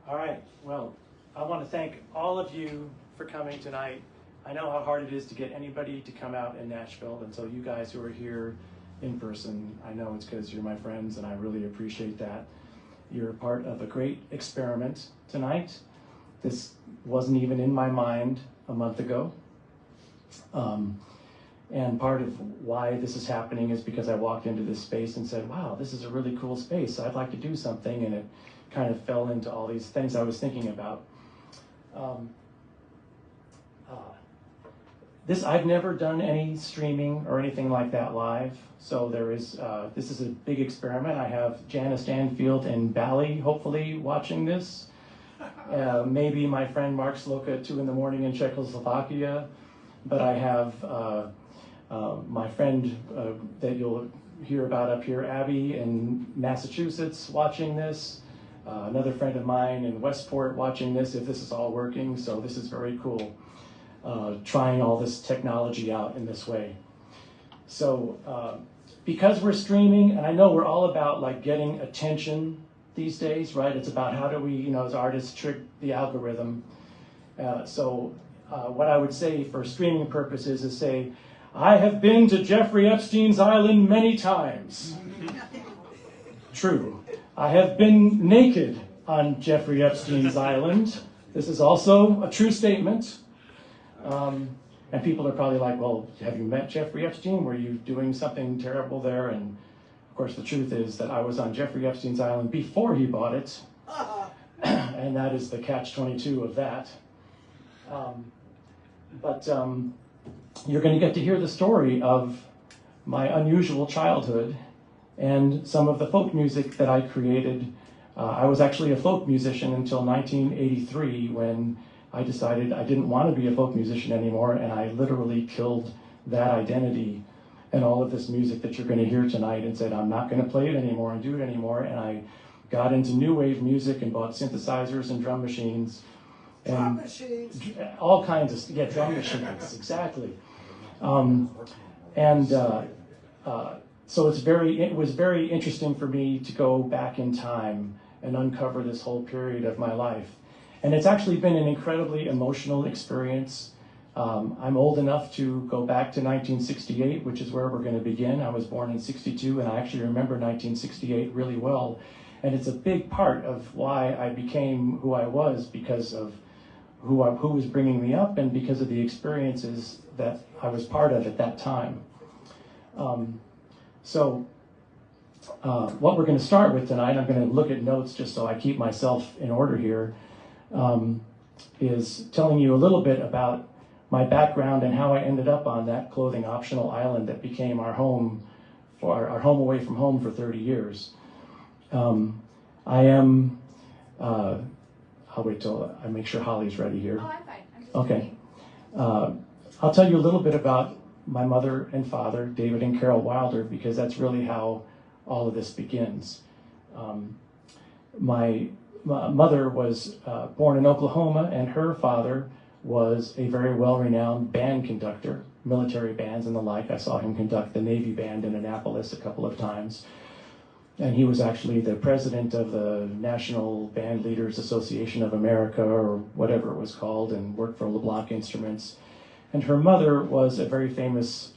All right. Well, I want to thank all of you for coming tonight. I know how hard it is to get anybody to come out in Nashville, and so you guys who are here in person, I know it's because you're my friends, and I really appreciate that. You're part of a great experiment tonight. This wasn't even in my mind a month ago. And part of why this is happening is because I walked into this space and said, wow, this is a really cool space. I'd like to do something, and it kind of fell into all these things I was thinking about. I've never done any streaming or anything like that live, so this is a big experiment. I have Janice Stanfield and Bali hopefully watching this. Maybe my friend Mark Sloka at 2 in the morning in Czechoslovakia, but I have my friend that you'll hear about up here, Abby in Massachusetts, watching this. Another friend of mine in Westport watching this, if this is all working, so this is very cool. Trying all this technology out in this way. So because we're streaming, and I know we're all about like getting attention these days, right? It's about how do we, as artists, trick the algorithm. So what I would say for streaming purposes is say, I have been to Jeffrey Epstein's island many times. True. I have been naked on Jeffrey Epstein's island. This is also a true statement. And people are probably like, well, have you met Jeffrey Epstein? Were you doing something terrible there? And of course, the truth is that I was on Jeffrey Epstein's island before he bought it. And that is the catch-22 of that. But you're going to get to hear the story of my unusual childhood and some of the folk music that I created. I was actually a folk musician until 1983 when I decided I didn't want to be a folk musician anymore, and I literally killed that identity and all of this music that you're going to hear tonight and said, I'm not going to play it anymore and do it anymore. And I got into new wave music and bought synthesizers and drum machines. And drum machines. All kinds of, drum machines, exactly. So it was very interesting for me to go back in time and uncover this whole period of my life. And it's actually been an incredibly emotional experience. I'm old enough to go back to 1968, which is where we're going to begin. I was born in 62, and I actually remember 1968 really well. And it's a big part of why I became who I was, because of who was bringing me up and because of the experiences that I was part of at that time. What we're going to start with tonight, I'm going to look at notes just so I keep myself in order here, is telling you a little bit about my background and how I ended up on that clothing optional island that became our home away from home for 30 years. I'll wait till I make sure Holly's ready here. Oh, I'm fine. I'm just okay. I'll tell you a little bit about my mother and father, David and Carol Wilder, because that's really how all of this begins. My mother was born in Oklahoma, and her father was a very well-renowned band conductor, military bands and the like. I saw him conduct the Navy Band in Annapolis a couple of times. And he was actually the president of the National Band Leaders Association of America, or whatever it was called, and worked for LeBlanc Instruments. And her mother was a very famous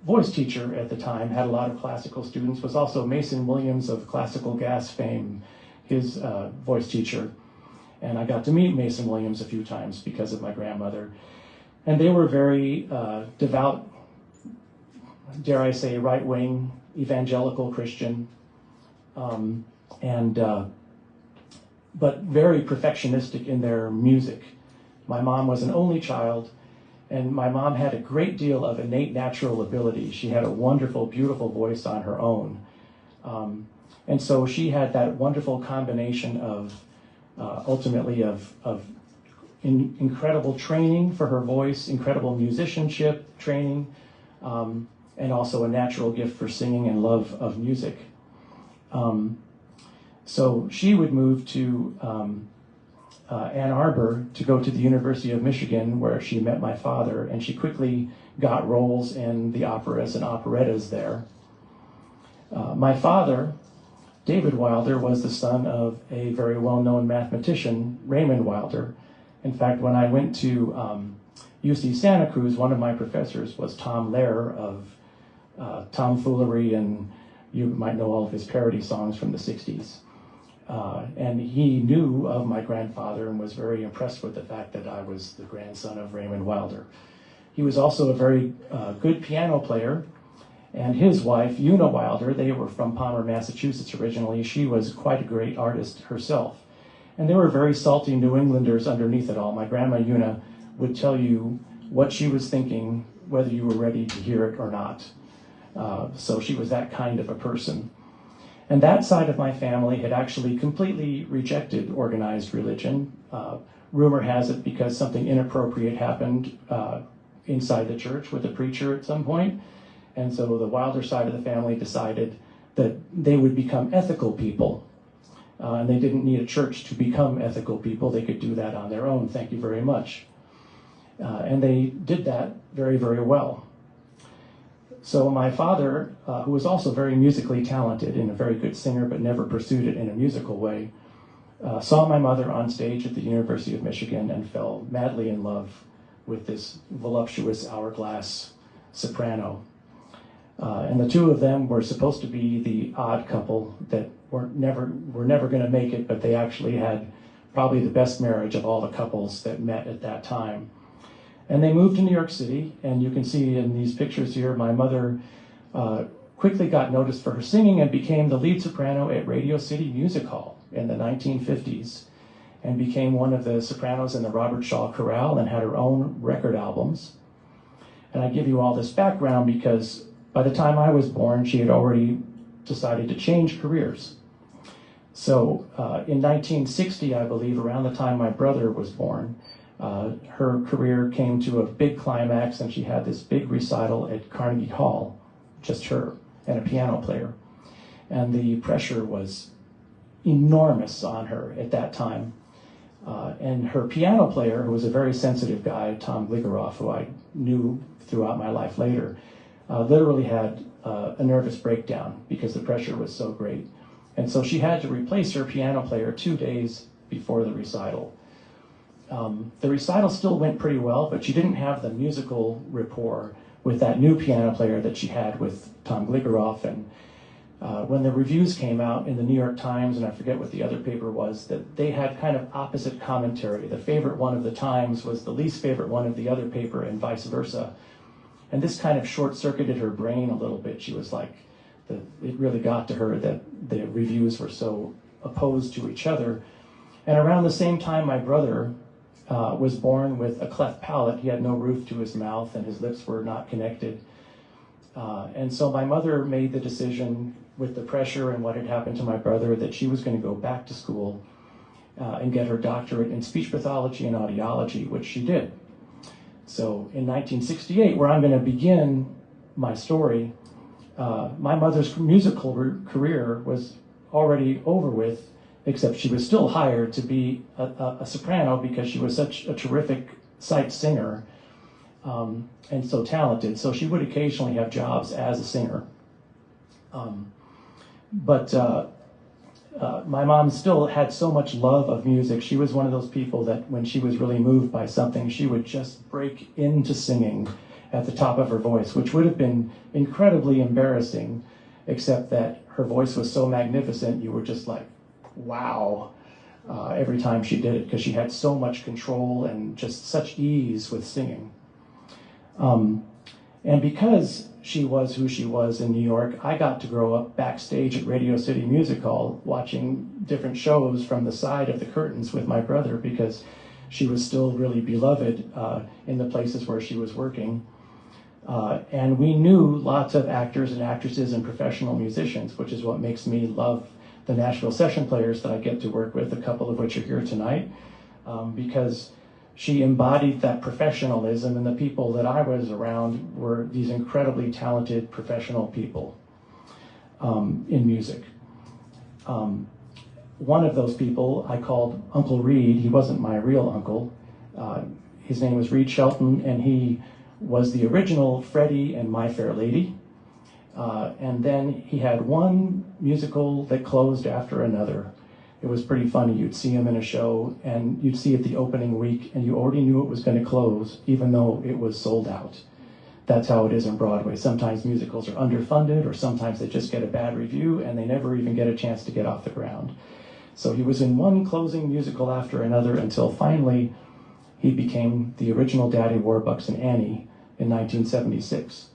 voice teacher at the time, had a lot of classical students, was also Mason Williams of Classical Gas fame, his voice teacher. And I got to meet Mason Williams a few times because of my grandmother. And they were very devout, dare I say, right-wing, evangelical Christian, but very perfectionistic in their music. My mom was an only child, and my mom had a great deal of innate natural ability. She had a wonderful, beautiful voice on her own. And so she had that wonderful combination of, ultimately, of incredible training for her voice, incredible musicianship training, and also a natural gift for singing and love of music. So she would move to Ann Arbor to go to the University of Michigan, where she met my father, and she quickly got roles in the operas and operettas there. My father David Wilder was the son of a very well-known mathematician, Raymond Wilder. In fact, when I went to UC Santa Cruz, one of my professors was Tom Lehrer of Tomfoolery, and you might know all of his parody songs from the 60s. And he knew of my grandfather and was very impressed with the fact that I was the grandson of Raymond Wilder. He was also a very good piano player, and his wife, Una Wilder, they were from Palmer, Massachusetts originally. She was quite a great artist herself. And they were very salty New Englanders underneath it all. My grandma Una would tell you what she was thinking, whether you were ready to hear it or not. So she was that kind of a person. And that side of my family had actually completely rejected organized religion. Rumor has it because something inappropriate happened inside the church with a preacher at some point. And so the Wilder side of the family decided that they would become ethical people. And they didn't need a church to become ethical people. They could do that on their own. Thank you very much. And they did that very, very well. So my father, who was also very musically talented and a very good singer, but never pursued it in a musical way, saw my mother on stage at the University of Michigan and fell madly in love with this voluptuous hourglass soprano. And the two of them were supposed to be the odd couple that were never going to make it, but they actually had probably the best marriage of all the couples that met at that time. And they moved to New York City, and you can see in these pictures here, my mother quickly got noticed for her singing and became the lead soprano at Radio City Music Hall in the 1950s, and became one of the sopranos in the Robert Shaw Chorale and had her own record albums. And I give you all this background because by the time I was born, she had already decided to change careers. So in 1960, I believe, around the time my brother was born, her career came to a big climax, and she had this big recital at Carnegie Hall, just her and a piano player. And the pressure was enormous on her at that time. And her piano player, who was a very sensitive guy, Tom Gligeroff, who I knew throughout my life later, literally had a nervous breakdown because the pressure was so great. And so she had to replace her piano player 2 days before the recital. The recital still went pretty well, but she didn't have the musical rapport with that new piano player that she had with Tom Gligeroff. And when the reviews came out in the New York Times, and I forget what the other paper was, that they had kind of opposite commentary. The favorite one of the Times was the least favorite one of the other paper, and vice versa. And this kind of short-circuited her brain a little bit. She was like, it really got to her that the reviews were so opposed to each other. And around the same time, my brother was born with a cleft palate. He had no roof to his mouth, and his lips were not connected. And so my mother made the decision, with the pressure and what had happened to my brother, that she was going to go back to school and get her doctorate in speech pathology and audiology, which she did. So in 1968, where I'm going to begin my story, my mother's musical career was already over with, except she was still hired to be a soprano because she was such a terrific sight singer and so talented. So she would occasionally have jobs as a singer. But my mom still had so much love of music. She was one of those people that when she was really moved by something, she would just break into singing at the top of her voice, which would have been incredibly embarrassing, except that her voice was so magnificent, you were just like, wow, every time she did it, because she had so much control and just such ease with singing. And because she was who she was in New York, I got to grow up backstage at Radio City Music Hall watching different shows from the side of the curtains with my brother, because she was still really beloved in the places where she was working. And we knew lots of actors and actresses and professional musicians, which is what makes me love the Nashville session players that I get to work with, a couple of which are here tonight, because she embodied that professionalism, and the people that I was around were these incredibly talented professional people in music. One of those people I called Uncle Reed. He wasn't my real uncle. His name was Reed Shelton, and he was the original Freddie and My Fair Lady. And then he had one musical that closed after another. It was pretty funny. You'd see them in a show, and you'd see it the opening week, and you already knew it was going to close, even though it was sold out. That's how it is in Broadway. Sometimes musicals are underfunded, or sometimes they just get a bad review, and they never even get a chance to get off the ground. So he was in one closing musical after another until finally he became the original Daddy Warbucks in Annie in 1976.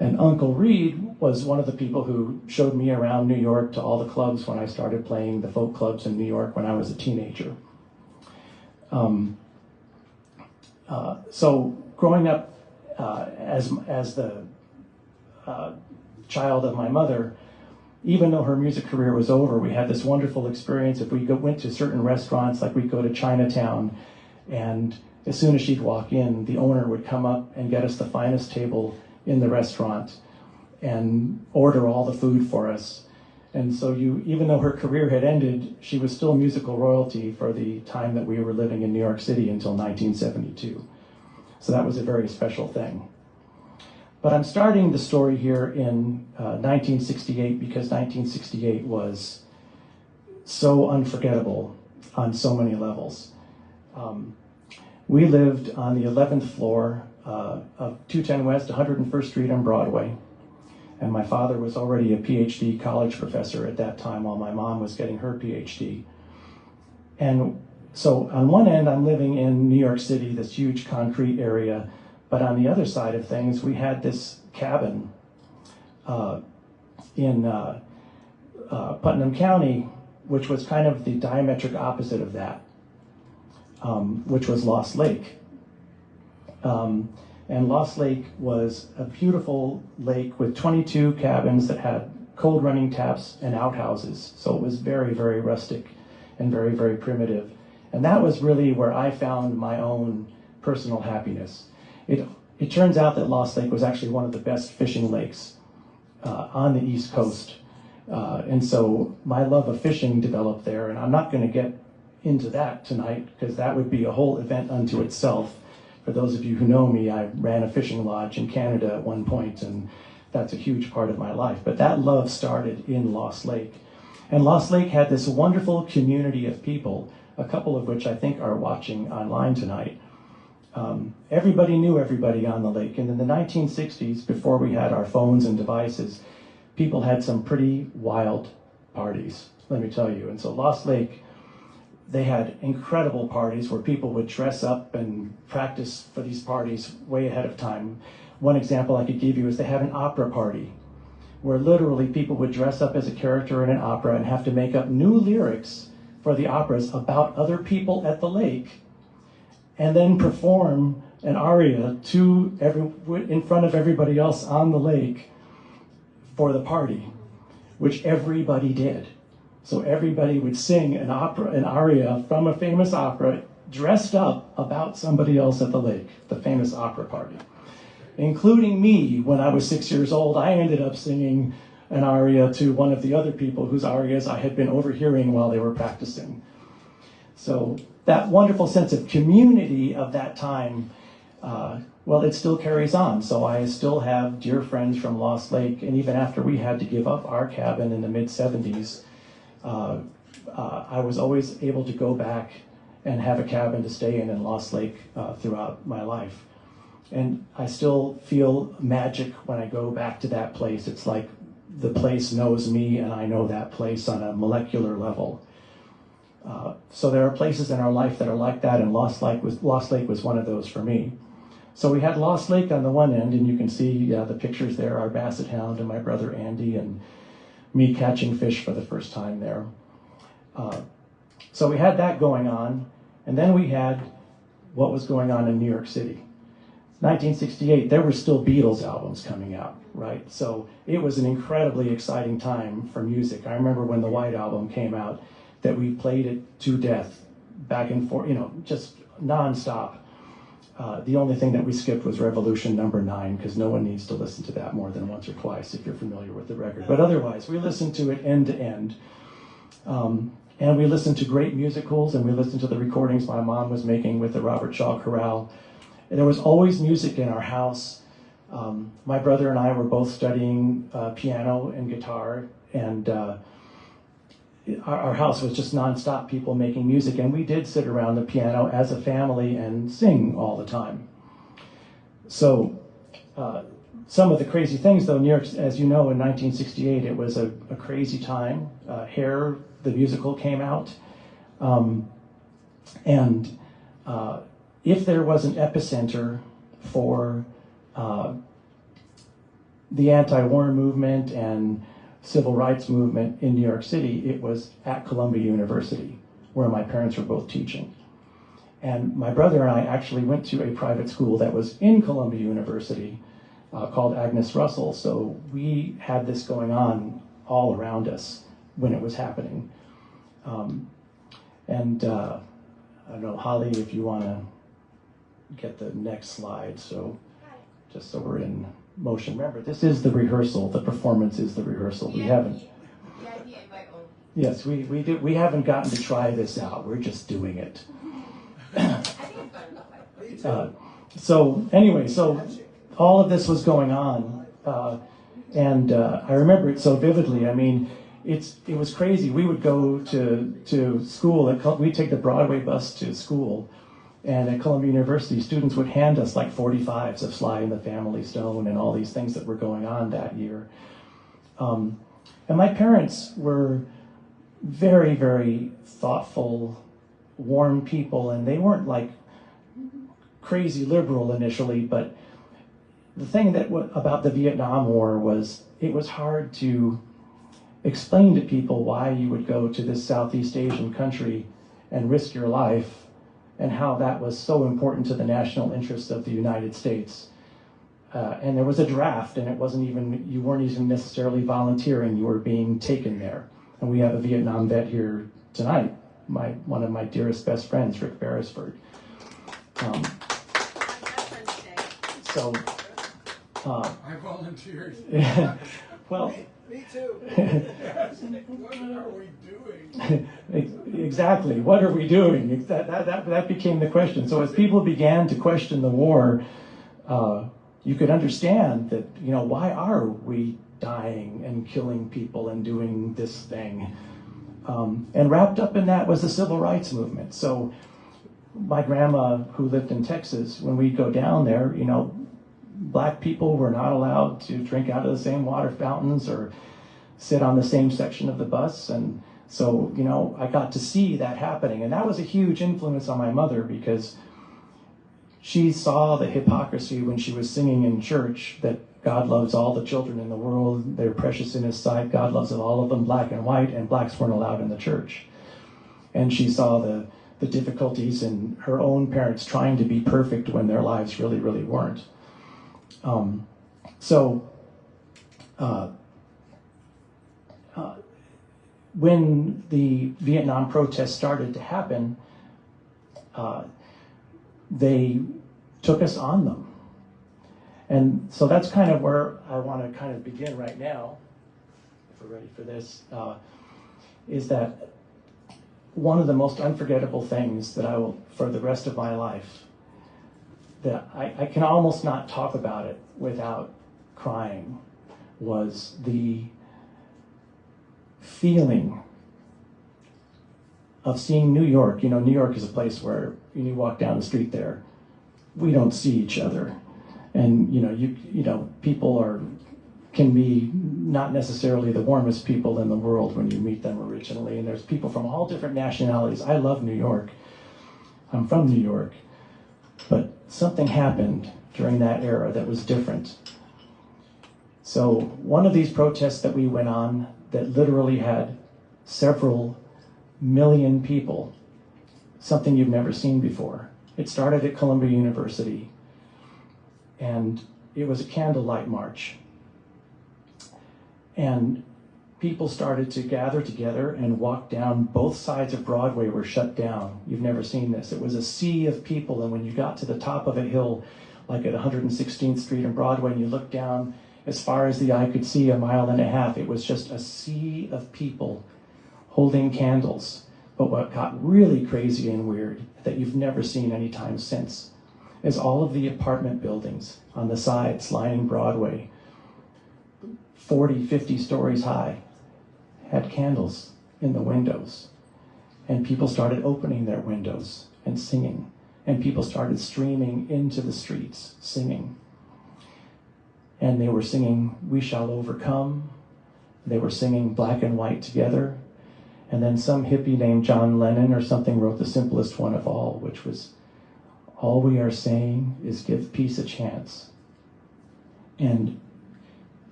And Uncle Reed was one of the people who showed me around New York to all the clubs when I started playing the folk clubs in New York when I was a teenager. So growing up as the child of my mother, even though her music career was over, we had this wonderful experience. If we went to certain restaurants, like we'd go to Chinatown, and as soon as she'd walk in, the owner would come up and get us the finest table in the restaurant and order all the food for us. And so even though her career had ended, she was still musical royalty for the time that we were living in New York City until 1972. So that was a very special thing. But I'm starting the story here in 1968 because 1968 was so unforgettable on so many levels. We lived on the 11th floor of 210 West, 101st Street on Broadway. And my father was already a PhD college professor at that time while my mom was getting her PhD. And so on one end, I'm living in New York City, this huge concrete area. But on the other side of things, we had this cabin in Putnam County, which was kind of the diametric opposite of that, which was Lost Lake. And Lost Lake was a beautiful lake with 22 cabins that had cold running taps and outhouses. So it was very, very rustic and very, very primitive. And that was really where I found my own personal happiness. It turns out that Lost Lake was actually one of the best fishing lakes on the East Coast. And so my love of fishing developed there. And I'm not going to get into that tonight because that would be a whole event unto itself. For those of you who know me, I ran a fishing lodge in Canada at one point, and that's a huge part of my life. But that love started in Lost Lake. And Lost Lake had this wonderful community of people, a couple of which I think are watching online tonight. Everybody knew everybody on the lake. And in the 1960s, before we had our phones and devices, people had some pretty wild parties, let me tell you. And so Lost Lake, they had incredible parties where people would dress up and practice for these parties way ahead of time. One example I could give you is they had an opera party where literally people would dress up as a character in an opera and have to make up new lyrics for the operas about other people at the lake and then perform an aria in front of everybody else on the lake for the party, which everybody did. So everybody would sing an aria from a famous opera dressed up about somebody else at the lake, the famous opera party. Including me, when I was 6 years old, I ended up singing an aria to one of the other people whose arias I had been overhearing while they were practicing. So that wonderful sense of community of that time, well, it still carries on. So I still have dear friends from Lost Lake, and even after we had to give up our cabin in the mid-70s, I was always able to go back and have a cabin to stay in Lost Lake throughout my life. And I still feel magic when I go back to that place. It's like the place knows me and I know that place on a molecular level. So there are places in our life that are like that, and Lost Lake was one of those for me. So we had Lost Lake on the one end, and you can see the pictures there, our basset hound and my brother Andy and me catching fish for the first time there. So we had that going on, and then we had what was going on in New York City. 1968, there were still Beatles albums coming out, right? So it was an incredibly exciting time for music. I remember when the White Album came out, that we played it to death, back and forth, just nonstop. The only thing that we skipped was Revolution number 9, because no one needs to listen to that more than once or twice if you're familiar with the record. But otherwise, we listened to it end to end. And we listened to great musicals, and we listened to the recordings my mom was making with the Robert Shaw Chorale. And there was always music in our house. My brother and I were both studying piano and guitar and our house was just nonstop people making music, and we did sit around the piano as a family and sing all the time. So some of the crazy things, though, New York, as you know, in 1968, it was a crazy time. Hair, the musical, came out. And if there was an epicenter for the anti-war movement and civil rights movement in New York City, it was at Columbia University, where my parents were both teaching. And my brother and I actually went to a private school that was in Columbia University called Agnes Russell. So we had this going on all around us when it was happening. I don't know, Holly, if you want to get the next slide, so just so we're in motion. Remember, this is the rehearsal. The performance is the rehearsal. We haven't. Yes, we haven't gotten to try this out. We're just doing it. So anyway, so all of this was going on, and I remember it so vividly. I mean, it was crazy. We would go to school. We'd take the Broadway bus to school, and at Columbia University, students would hand us like 45s of Sly and the Family Stone and all these things that were going on that year. And my parents were very, very thoughtful, warm people, and they weren't like crazy liberal initially, but the thing about the Vietnam War was it was hard to explain to people why you would go to this Southeast Asian country and risk your life, and how that was so important to the national interests of the United States. And there was a draft, and you weren't even necessarily volunteering, you were being taken there. And we have a Vietnam vet here tonight, one of my dearest best friends, Rick Beresford. I volunteered. Well, me too. What are we doing? Exactly. What are we doing? That became the question. So as people began to question the war, you could understand that, why are we dying and killing people and doing this thing? And wrapped up in that was the civil rights movement. So my grandma, who lived in Texas, when we go down there, Black people were not allowed to drink out of the same water fountains or sit on the same section of the bus. And so, I got to see that happening. And that was a huge influence on my mother, because she saw the hypocrisy when she was singing in church that God loves all the children in the world. They're precious in his sight. God loves all of them, black and white, and blacks weren't allowed in the church. And she saw the difficulties in her own parents trying to be perfect when their lives really, really weren't. When the Vietnam protests started to happen, they took us on them. And so that's kind of where I want to kind of begin right now, if we're ready for this, is that one of the most unforgettable things that I will, for the rest of my life, that I can almost not talk about it without crying, was the feeling of seeing New York. New York is a place where when you walk down the street there, we don't see each other. And, people can be not necessarily the warmest people in the world when you meet them originally. And there's people from all different nationalities. I love New York. I'm from New York. But something happened during that era that was different. So one of these protests that we went on that literally had several million people, something you've never seen before. It started at Columbia University, and it was a candlelight march. And people started to gather together and walk down. Both sides of Broadway were shut down. You've never seen this. It was a sea of people, and when you got to the top of a hill, like at 116th Street and Broadway, and you looked down as far as the eye could see, 1.5 miles, it was just a sea of people holding candles. But what got really crazy and weird, that you've never seen any time since, is all of the apartment buildings on the sides lining Broadway, 40, 50 stories high, had candles in the windows. And people started opening their windows and singing. And people started streaming into the streets singing. And they were singing, "We Shall Overcome." They were singing "Black and White Together." And then some hippie named John Lennon or something wrote the simplest one of all, which was, "All we are saying is give peace a chance." And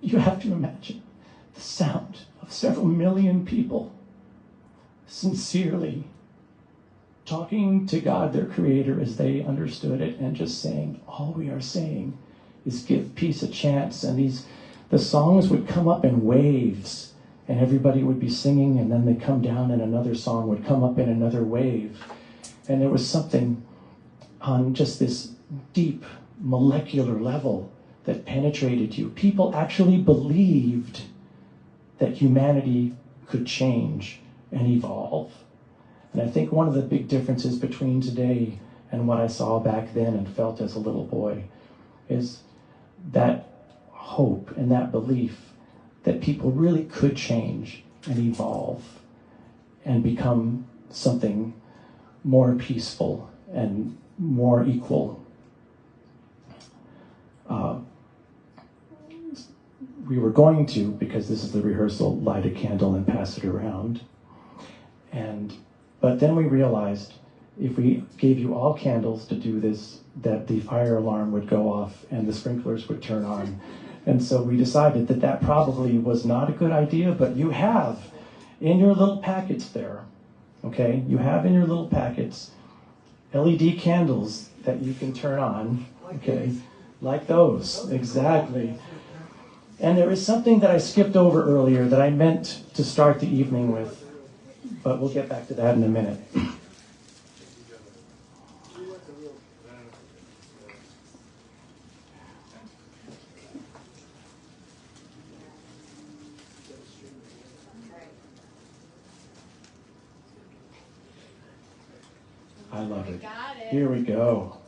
you have to imagine the sound of several million people sincerely talking to God, their creator, as they understood it, and just saying, all we are saying is give peace a chance. And the songs would come up in waves, and everybody would be singing, and then they'd come down, and another song would come up in another wave. And there was something on just this deep molecular level that penetrated you. People actually believed that humanity could change and evolve. And I think one of the big differences between today and what I saw back then and felt as a little boy is that hope and that belief that people really could change and evolve and become something more peaceful and more equal. We were going to, because this is the rehearsal, light a candle and pass it around. But then we realized if we gave you all candles to do this, that the fire alarm would go off and the sprinklers would turn on. And so we decided that that probably was not a good idea, but you have in your little packets there, okay? You have in your little packets LED candles that you can turn on, okay? Like those, exactly. And there is something that I skipped over earlier that I meant to start the evening with, but we'll get back to that in a minute. I love it. Here we go.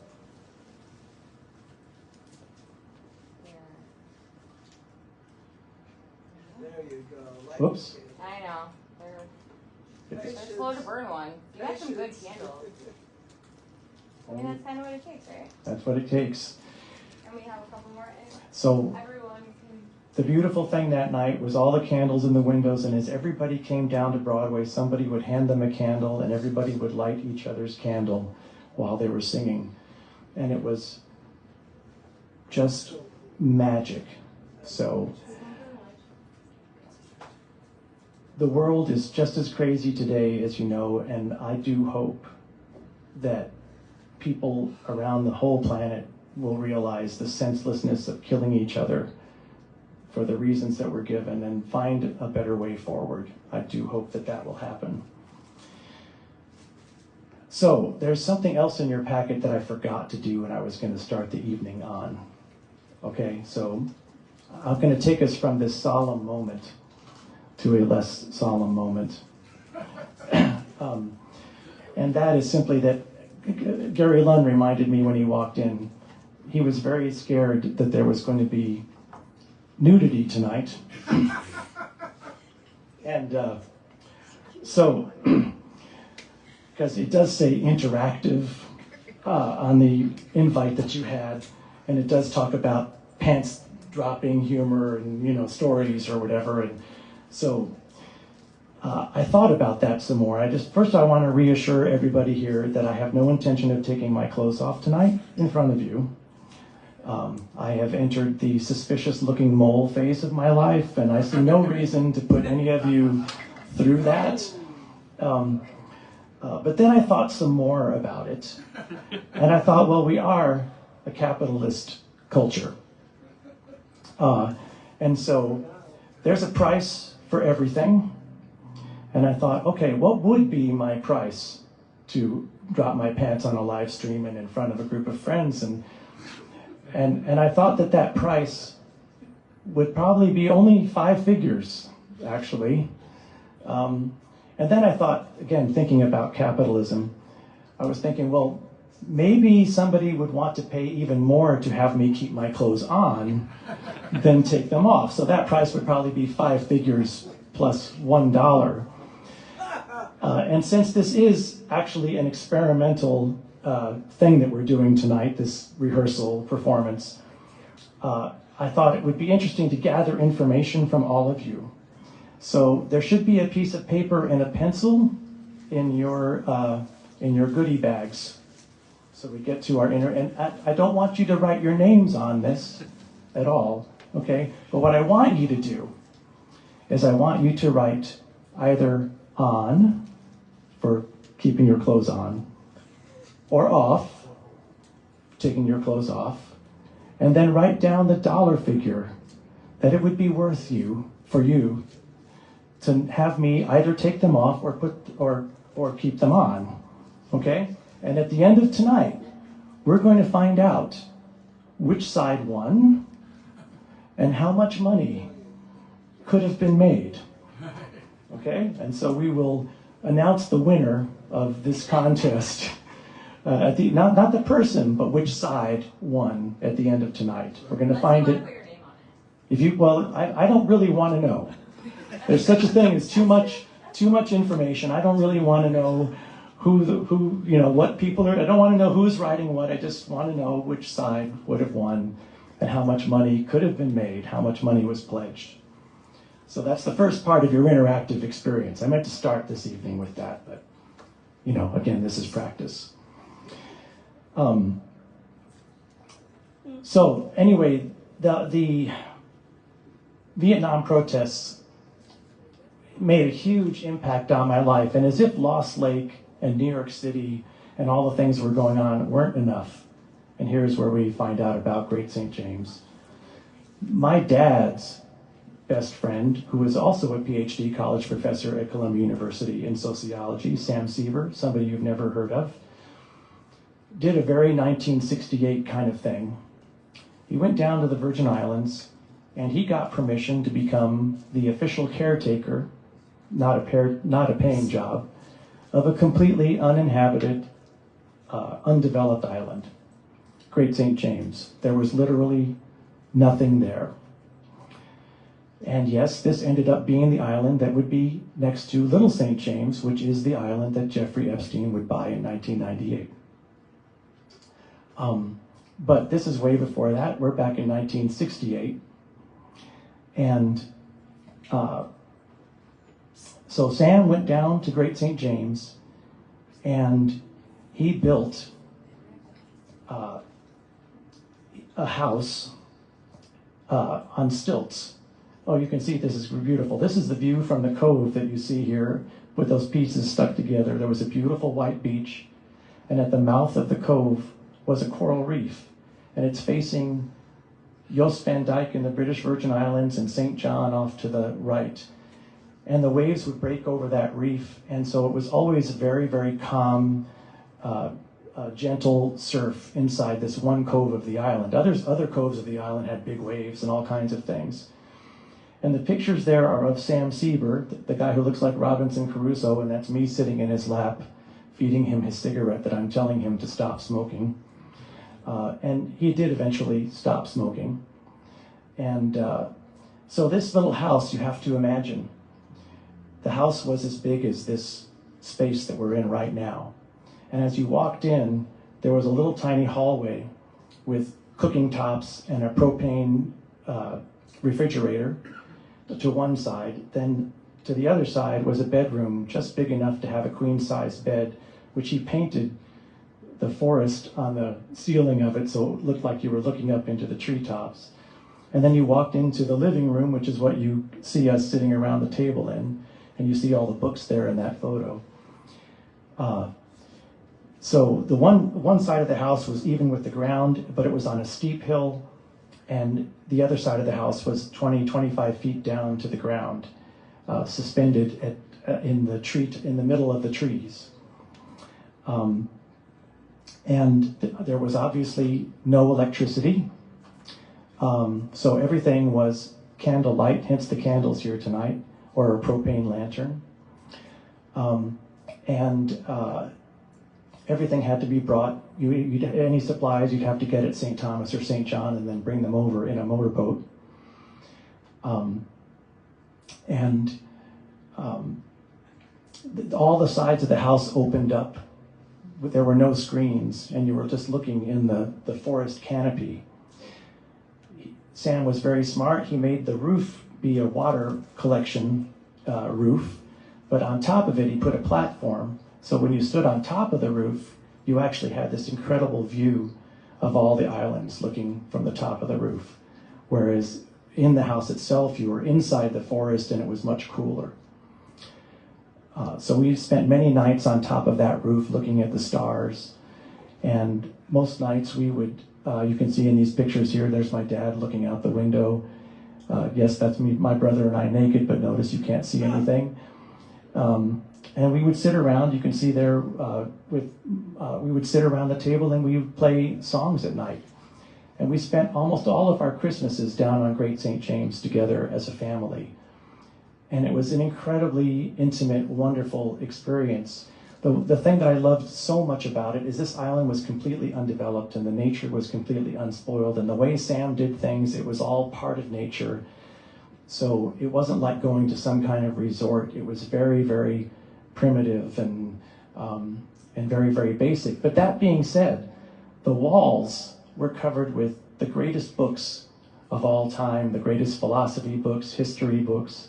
There you go. Whoops. I know. They're slow to burn one. You got some good candles. I mean, that's kind of what it takes, right? That's what it takes. And we have a couple more. So Everyone can. the beautiful thing that night was all the candles in the windows, and as everybody came down to Broadway, somebody would hand them a candle, and everybody would light each other's candle while they were singing. And it was just magic. So the world is just as crazy today, as you know, and I do hope that people around the whole planet will realize the senselessness of killing each other for the reasons that we're given and find a better way forward. I do hope that that will happen. So there's something else in your packet that I forgot to do and I was going to start the evening on. Okay, so I'm going to take us from this solemn moment to a less solemn moment. And that is simply that Gary Lund reminded me when he walked in, he was very scared that there was going to be nudity tonight. And so, because it does say interactive on the invite that you had, and it does talk about pants dropping humor and, you know, stories or whatever. And so I thought about that some more. First I want to reassure everybody here that I have no intention of taking my clothes off tonight in front of you. I have entered the suspicious looking mole phase of my life, and I see no reason to put any of you through that. But then I thought some more about it, and I thought, well, we are a capitalist culture. And so there's a price for everything. And I thought, okay, what would be my price to drop my pants on a live stream and in front of a group of friends? And I thought that price would probably be only 5 figures, actually. And then I thought, again, thinking about capitalism, I was thinking, well, maybe somebody would want to pay even more to have me keep my clothes on than take them off. So that price would probably be 5 figures plus $1. And since this is actually an experimental thing that we're doing tonight, this rehearsal performance, I thought it would be interesting to gather information from all of you. So there should be a piece of paper and a pencil in your goodie bags. So we get to our inner, and I don't want you to write your names on this at all, okay? But what I want you to do is I want you to write either on, for keeping your clothes on, or off, taking your clothes off, and then write down the dollar figure that it would be worth for you to have me either take them off or keep them on, okay? And at the end of tonight, we're going to find out which side won and how much money could have been made, okay? And so we will announce the winner of this contest. Not the person, but which side won at the end of tonight. We're going to find it. I don't really want to know. There's such a thing as too much information. I don't really want to know what people are. I don't want to know who's writing what. I just want to know which side would have won and how much money could have been made, how much money was pledged. So that's the first part of your interactive experience. I meant to start this evening with that, but again, this is practice. So anyway, the Vietnam protests made a huge impact on my life. And as if Lost Lake and New York City and all the things that were going on weren't enough. And here's where we find out about Great St. James. My dad's best friend, who is also a PhD college professor at Columbia University in sociology, Sam Siever, somebody you've never heard of, did a very 1968 kind of thing. He went down to the Virgin Islands and he got permission to become the official caretaker, not a paying job, of a completely uninhabited, undeveloped island, Great St. James. There was literally nothing there. And yes, this ended up being the island that would be next to Little St. James, which is the island that Jeffrey Epstein would buy in 1998. But this is way before that. We're back in 1968. And so Sam went down to Great St. James and he built a house on stilts. Oh, you can see this is beautiful. This is the view from the cove that you see here with those pieces stuck together. There was a beautiful white beach, and at the mouth of the cove was a coral reef, and it's facing Jost van Dyke in the British Virgin Islands and St. John off to the right. And the waves would break over that reef, and so it was always very, very calm, gentle surf inside this one cove of the island. Other coves of the island had big waves and all kinds of things. And the pictures there are of Sam Siever, the guy who looks like Robinson Crusoe, and that's me sitting in his lap, feeding him his cigarette that I'm telling him to stop smoking. And he did eventually stop smoking. And so this little house, you have to imagine, the house was as big as this space that we're in right now. And as you walked in, there was a little tiny hallway with cooking tops and a propane refrigerator to one side. Then to the other side was a bedroom just big enough to have a queen-size bed, which he painted the forest on the ceiling of it so it looked like you were looking up into the treetops. And then you walked into the living room, which is what you see us sitting around the table in, and you see all the books there in that photo. So the one side of the house was even with the ground, but it was on a steep hill, and the other side of the house was 25 feet down to the ground, suspended in the middle of the trees. And there was obviously no electricity, so everything was candlelight, hence the candles here tonight, or a propane lantern. Everything had to be brought. Any supplies you'd have to get at St. Thomas or St. John and then bring them over in a motorboat. And all the sides of the house opened up. There were no screens, and you were just looking in the forest canopy. Sam was very smart. He made the roof be a water collection roof, but on top of it, he put a platform. So when you stood on top of the roof, you actually had this incredible view of all the islands looking from the top of the roof. Whereas in the house itself, you were inside the forest and it was much cooler. So we spent many nights on top of that roof looking at the stars. And most nights we would, you can see in these pictures here, there's my dad looking out the window. Yes, that's me, my brother and I naked, but notice you can't see anything. And we would sit around, you can see there, we would sit around the table and we would play songs at night. And we spent almost all of our Christmases down on Great St. James together as a family. And it was an incredibly intimate, wonderful experience. The thing that I loved so much about it is this island was completely undeveloped and the nature was completely unspoiled. And the way Sam did things, it was all part of nature. So it wasn't like going to some kind of resort. It was very, very primitive and very, very basic. But that being said, the walls were covered with the greatest books of all time, the greatest philosophy books, history books.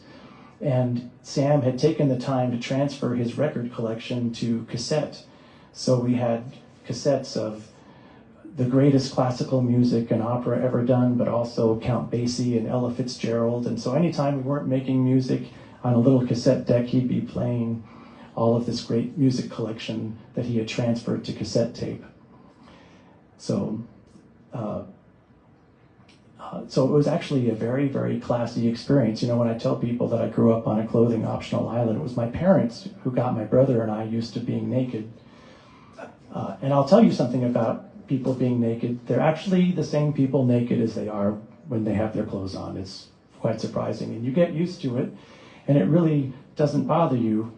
And Sam had taken the time to transfer his record collection to cassette. So we had cassettes of the greatest classical music and opera ever done, but also Count Basie and Ella Fitzgerald. And so anytime we weren't making music, on a little cassette deck, he'd be playing all of this great music collection that he had transferred to cassette tape. So it was actually a very, very classy experience. You know, when I tell people that I grew up on a clothing optional island, it was my parents who got my brother and I used to being naked. And I'll tell you something about people being naked. They're actually the same people naked as they are when they have their clothes on. It's quite surprising. And you get used to it, and it really doesn't bother you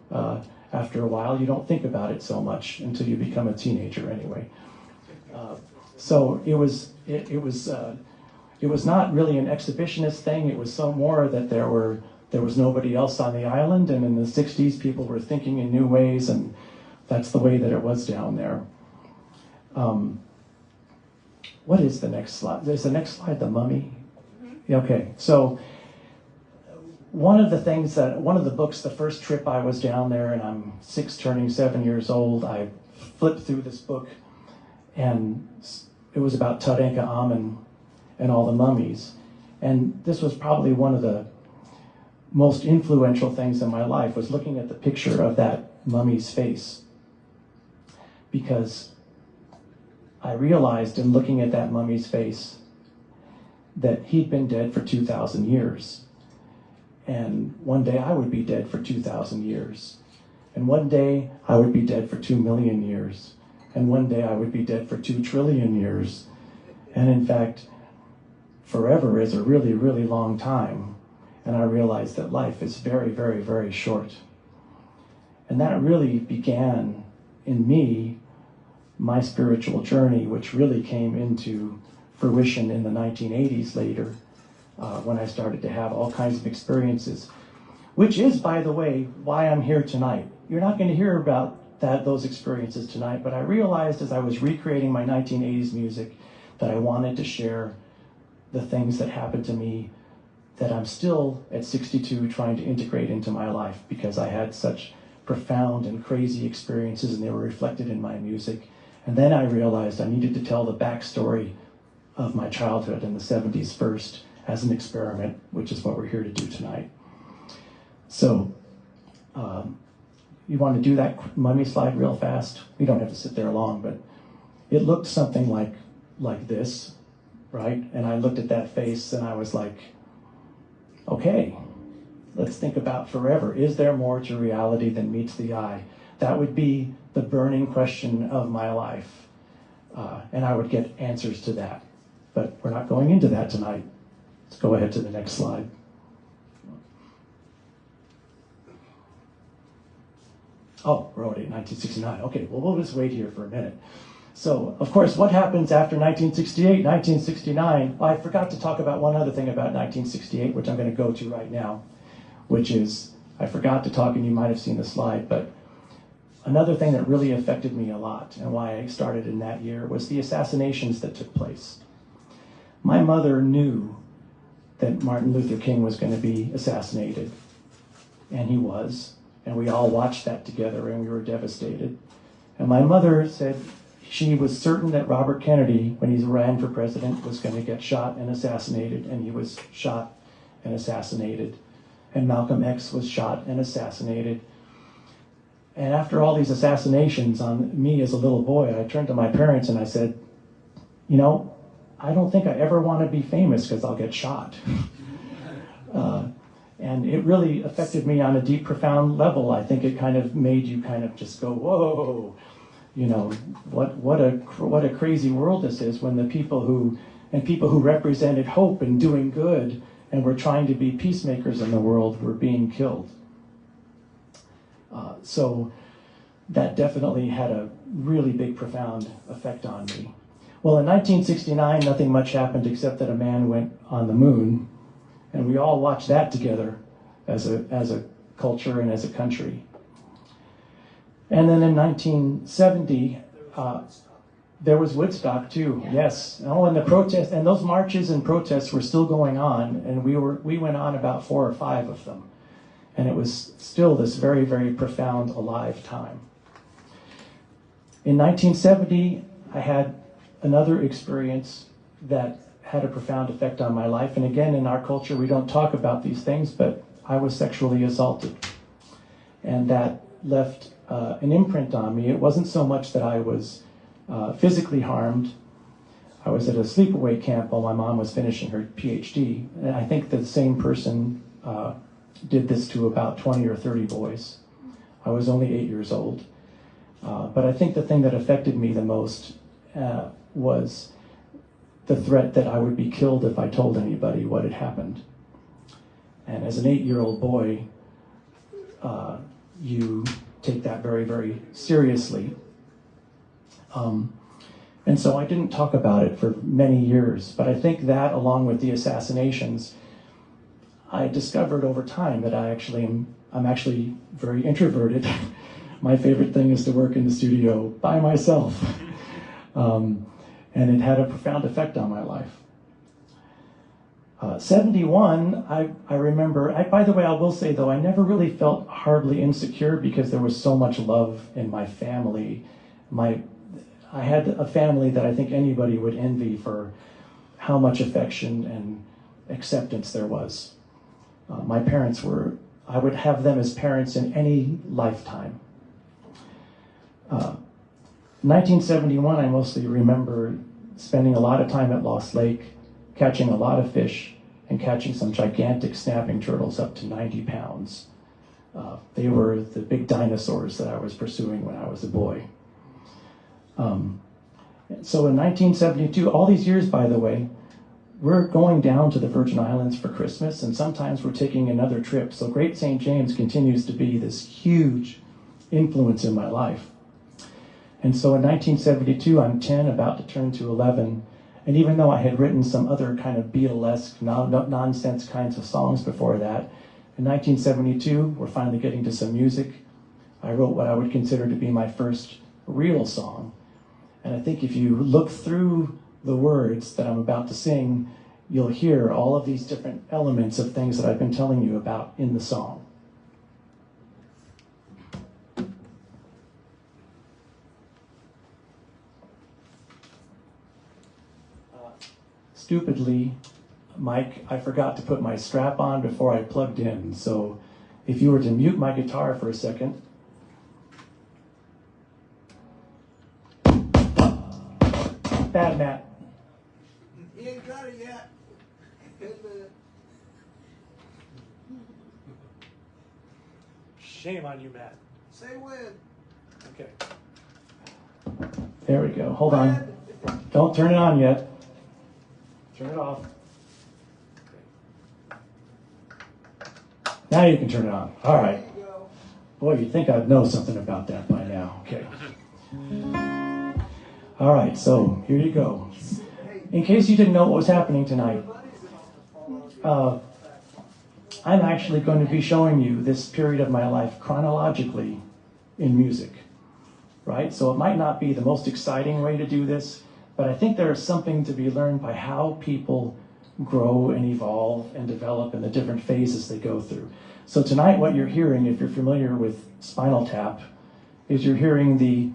after a while. You don't think about it so much until you become a teenager anyway. So it was not really an exhibitionist thing. It was so more that there was nobody else on the island, and in the 60s people were thinking in new ways, and that's the way that it was down there. What is the next slide? Is the next slide the mummy? Mm-hmm. Okay, so one of the books, the first trip I was down there, and I'm 6 turning 7 years old, I flipped through this book, and it was about Tutankhamun and all the mummies. And this was probably one of the most influential things in my life, was looking at the picture of that mummy's face. Because I realized in looking at that mummy's face that he'd been dead for 2,000 years. And one day I would be dead for 2,000 years. And one day I would be dead for 2 million years. And one day I would be dead for 2 trillion years. And in fact, forever is a really, really long time. And I realized that life is very, very, very short. And that really began in me my spiritual journey, which really came into fruition in the 1980s later, when I started to have all kinds of experiences, which is, by the way, why I'm here tonight. You're not going to hear about those experiences tonight, but I realized as I was recreating my 1980s music that I wanted to share the things that happened to me that I'm still at 62 trying to integrate into my life, because I had such profound and crazy experiences and they were reflected in my music. And then I realized I needed to tell the backstory of my childhood in the 70s first as an experiment, which is what we're here to do tonight. So, you want to do that mummy slide real fast? We don't have to sit there long, but it looked something like this, right? And I looked at that face and I was like, okay, let's think about forever. Is there more to reality than meets the eye? That would be the burning question of my life. And I would get answers to that. But we're not going into that tonight. Let's go ahead to the next slide. Oh, we're already at 1969. Okay, well, we'll just wait here for a minute. So, of course, what happens after 1968, 1969? Well, I forgot to talk about one other thing about 1968, which I'm going to go to right now, which is I forgot to talk, and you might have seen the slide, but another thing that really affected me a lot and why I started in that year was the assassinations that took place. My mother knew that Martin Luther King was going to be assassinated, and he was, and we all watched that together, and we were devastated. And my mother said she was certain that Robert Kennedy, when he ran for president, was going to get shot and assassinated, and he was shot and assassinated. And Malcolm X was shot and assassinated. And after all these assassinations on me as a little boy, I turned to my parents and I said, you know, I don't think I ever want to be famous because I'll get shot. And it really affected me on a deep, profound level. I think it kind of made you kind of just go, whoa, you know, what a crazy world this is, when the people who represented hope and doing good and were trying to be peacemakers in the world were being killed. So that definitely had a really big, profound effect on me. Well, in 1969, nothing much happened except that a man went on the moon, and we all watched that together as a culture and as a country. And then in 1970, there was Woodstock too. Yes. Oh, and the protests and those marches and protests were still going on, and we went on about 4 or 5 of them, and it was still this very, very profound, alive time. In 1970, I had another experience that had a profound effect on my life. And again, in our culture, we don't talk about these things, but I was sexually assaulted, and that left an imprint on me. It wasn't so much that I was physically harmed. I was at a sleepaway camp while my mom was finishing her PhD, and I think the same person did this to about 20 or 30 boys. I was only 8 years old. But I think the thing that affected me the most was the threat that I would be killed if I told anybody what had happened. And as an 8-year-old boy, you take that very, very seriously. And so I didn't talk about it for many years, but I think that, along with the assassinations, I discovered over time that I'm actually very introverted. My favorite thing is to work in the studio by myself. And it had a profound effect on my life. 71, I remember, by the way, I will say though, I never really felt hardly insecure because there was so much love in my family. I had a family that I think anybody would envy for how much affection and acceptance there was. My parents I would have them as parents in any lifetime. 1971, I mostly remember spending a lot of time at Lost Lake, catching a lot of fish, and catching some gigantic snapping turtles up to 90 pounds. They were the big dinosaurs that I was pursuing when I was a boy. So in 1972, all these years, by the way, we're going down to the Virgin Islands for Christmas, and sometimes we're taking another trip. So Great St. James continues to be this huge influence in my life. And so in 1972, I'm 10, about to turn to 11. And even though I had written some other kind of Beatlesque, nonsense kinds of songs before that, in 1972, we're finally getting to some music. I wrote what I would consider to be my first real song. And I think if you look through the words that I'm about to sing, you'll hear all of these different elements of things that I've been telling you about in the song. Stupidly, Mike, I forgot to put my strap on before I plugged in. So if you were to mute my guitar for a second. Bad, Matt. He ain't got it yet. Shame on you, Matt. Say when. Okay. There we go. Hold on. Don't turn it on yet. Turn it off. Now you can turn it on. All right. Boy, you'd think I'd know something about that by now. Okay. All right, so here you go. In case you didn't know what was happening tonight, I'm actually going to be showing you this period of my life chronologically in music, right? So it might not be the most exciting way to do this, but I think there is something to be learned by how people grow and evolve and develop in the different phases they go through. So tonight what you're hearing, if you're familiar with Spinal Tap, is you're hearing the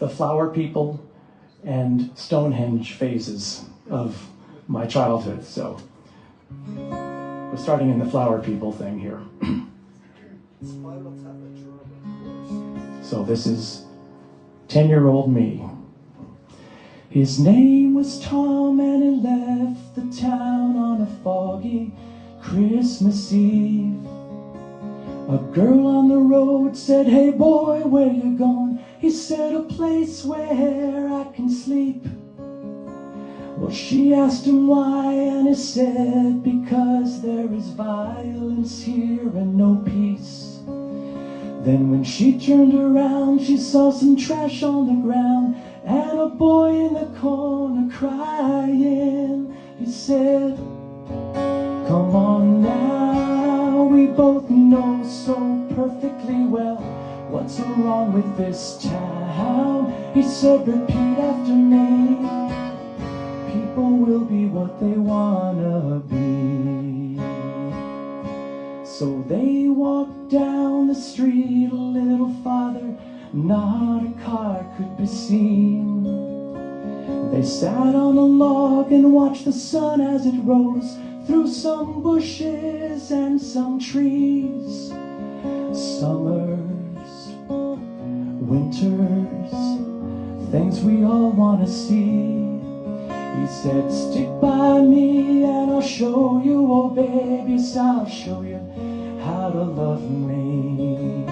Flower People and Stonehenge phases of my childhood. So we're starting in the Flower People thing here. So this is 10-year-old me. His name was Tom and he left the town on a foggy Christmas Eve. A girl on the road said, "Hey boy, where you going?" He said, "A place where I can sleep." Well, she asked him why, and he said, "Because there is violence here and no peace." Then when she turned around, she saw some trash on the ground and a boy in the corner crying. He said, "Come on now, we both know so perfectly well what's wrong with this town." He said, "Repeat after me, people will be what they wanna be." So they walked down the street a little farther, not a car could be seen. They sat on a log and watched the sun as it rose through some bushes and some trees. Summers, winters, things we all want to see. He said, "Stick by me and I'll show you, oh baby, yes, I'll show you how to love me."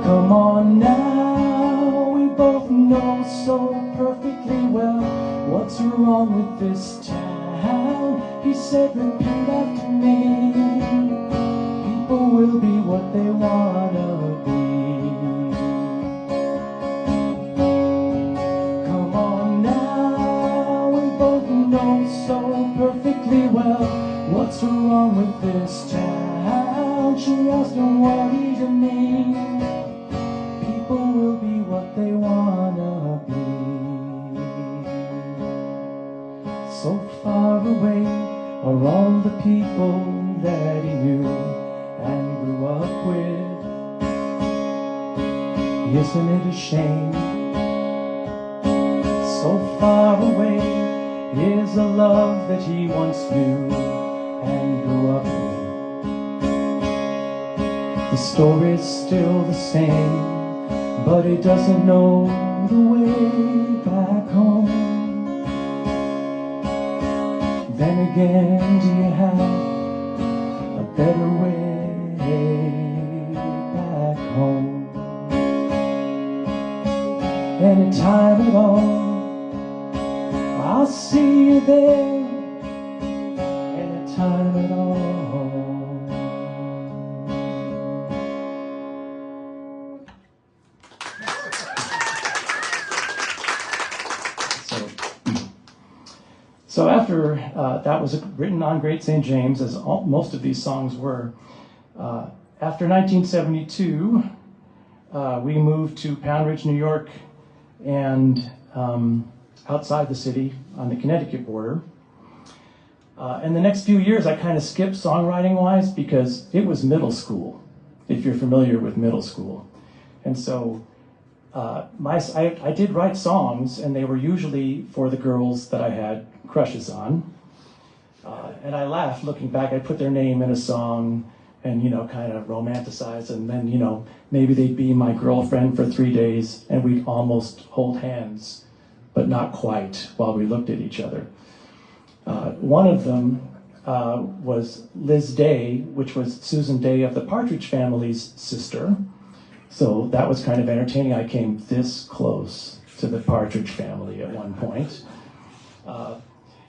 Come on now, we both know so perfectly well what's wrong with this town. He said, "Repeat after me, people will be what they wanna be." Come on now, we both know so perfectly well what's wrong with this town. She asked him, "What do you mean? People will be what they wanna be." So far away are all the people that he knew and grew up with. Isn't it a shame? So far away is a love that he once knew and grew up with. The story's still the same, but he doesn't know the way back home. Then again, do you have a better way back home? Anytime at all, I'll see you there. Anytime at all. So after that was written on Great St. James, as most of these songs were, after 1972, we moved to Pound Ridge, New York, and outside the city on the Connecticut border. And the next few years I kind of skipped songwriting-wise because it was middle school, if you're familiar with middle school. And so I did write songs, and they were usually for the girls that I had crushes on. And I laughed looking back. I put their name in a song and, kind of romanticize, and then, maybe they'd be my girlfriend for 3 days and we'd almost hold hands, but not quite, while we looked at each other. One of them was Liz Day, which was Susan Day of the Partridge Family's sister. So that was kind of entertaining. I came this close to the Partridge Family at one point.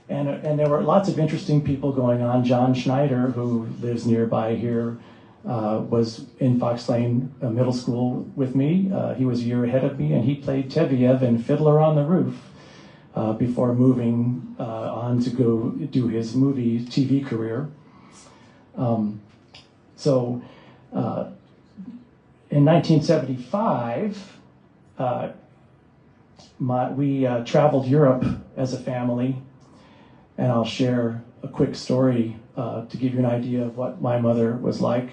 And there were lots of interesting people going on. John Schneider, who lives nearby here, was in Fox Lane Middle School with me. He was a year ahead of me, and he played Tevyev in Fiddler on the Roof. before moving on to go do his movie TV career. In 1975, we traveled Europe as a family, and I'll share a quick story to give you an idea of what my mother was like.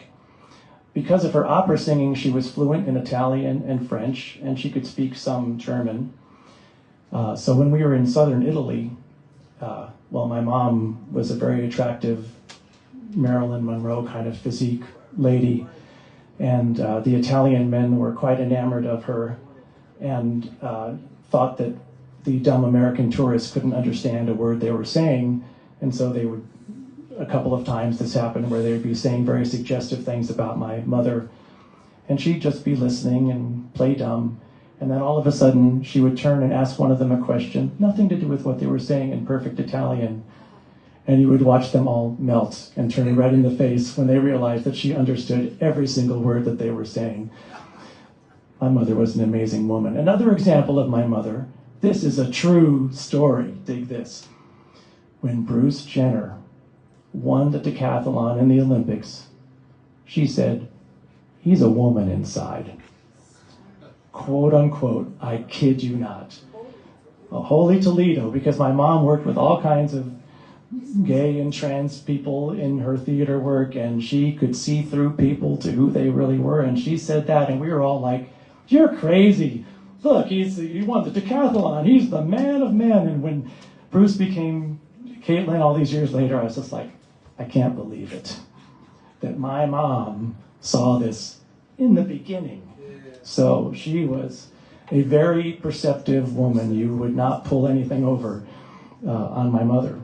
Because of her opera singing, she was fluent in Italian and French, and she could speak some German. So when we were in southern Italy, my mom was a very attractive Marilyn Monroe kind of physique lady, and the Italian men were quite enamored of her and thought that the dumb American tourists couldn't understand a word they were saying, and so they would, a couple of times this happened where they would be saying very suggestive things about my mother, and she'd just be listening and play dumb, and then all of a sudden she would turn and ask one of them a question, nothing to do with what they were saying in perfect Italian, and you would watch them all melt and turn red in the face when they realized that she understood every single word that they were saying. My mother was an amazing woman. Another example of my mother, this is a true story, dig this. When Bruce Jenner won the decathlon in the Olympics, she said, "He's a woman inside." Quote unquote, I kid you not. A holy Toledo, because my mom worked with all kinds of gay and trans people in her theater work, and she could see through people to who they really were, and she said that, and we were all like, "You're crazy. Look, he won the decathlon. He's the man of men." And when Bruce became Caitlin all these years later, I was just like, I can't believe it. That my mom saw this in the beginning. So she was a very perceptive woman. You would not pull anything over on my mother.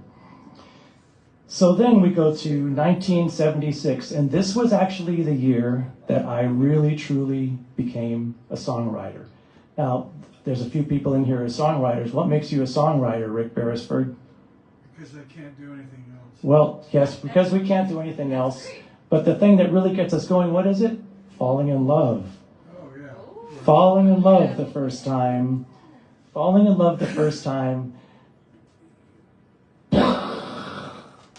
So then we go to 1976, and this was actually the year that I really, truly became a songwriter. Now, there's a few people in here as songwriters. What makes you a songwriter, Rick Beresford? Because I can't do anything else. Well, yes, because we can't do anything else. But the thing that really gets us going, what is it? Falling in love. Oh, yeah. Falling in love the first time. Falling in love the first time.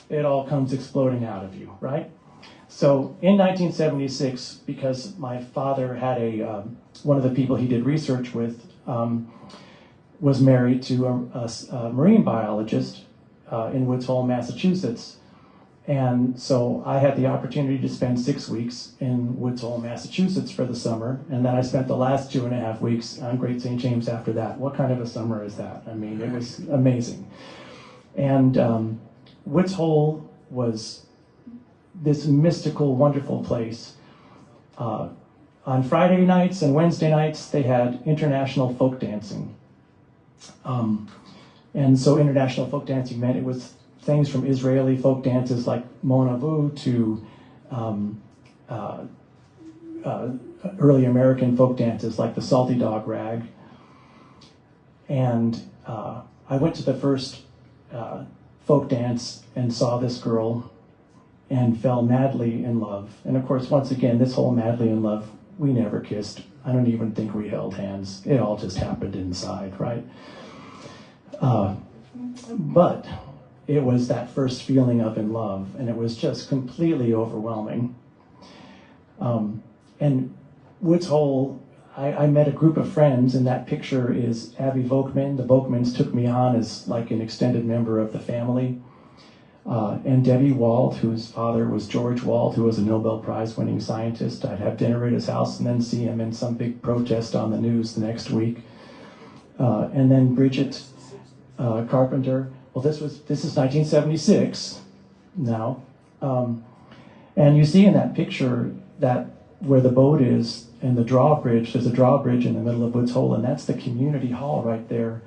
It all comes exploding out of you, right? So in 1976, because my father had one of the people he did research with was married to a marine biologist in Woods Hole, Massachusetts. And so I had the opportunity to spend 6 weeks in Woods Hole, Massachusetts for the summer. And then I spent the last 2.5 weeks on Great St. James after that. What kind of a summer is that? I mean, it was amazing. And Woods Hole was this mystical, wonderful place. On Friday nights and Wednesday nights, they had international folk dancing. And so international folk dancing meant it was things from Israeli folk dances like Mon Avu to early American folk dances like the Salty Dog Rag. And I went to the first folk dance and saw this girl and fell madly in love. And of course, once again, this whole madly in love, we never kissed. I don't even think we held hands. It all just happened inside, right? But it was that first feeling of in love, and it was just completely overwhelming. And Woods Hole, I met a group of friends, and that picture is Abby Volkman. The Volkmans took me on as like an extended member of the family. And Debbie Wald, whose father was George Wald, who was a Nobel Prize winning scientist. I'd have dinner at his house and then see him in some big protest on the news the next week. And then Bridget Carpenter. Well, this is 1976 now. And you see in that picture that where the boat is and the drawbridge, there's a drawbridge in the middle of Woods Hole, and that's the community hall right there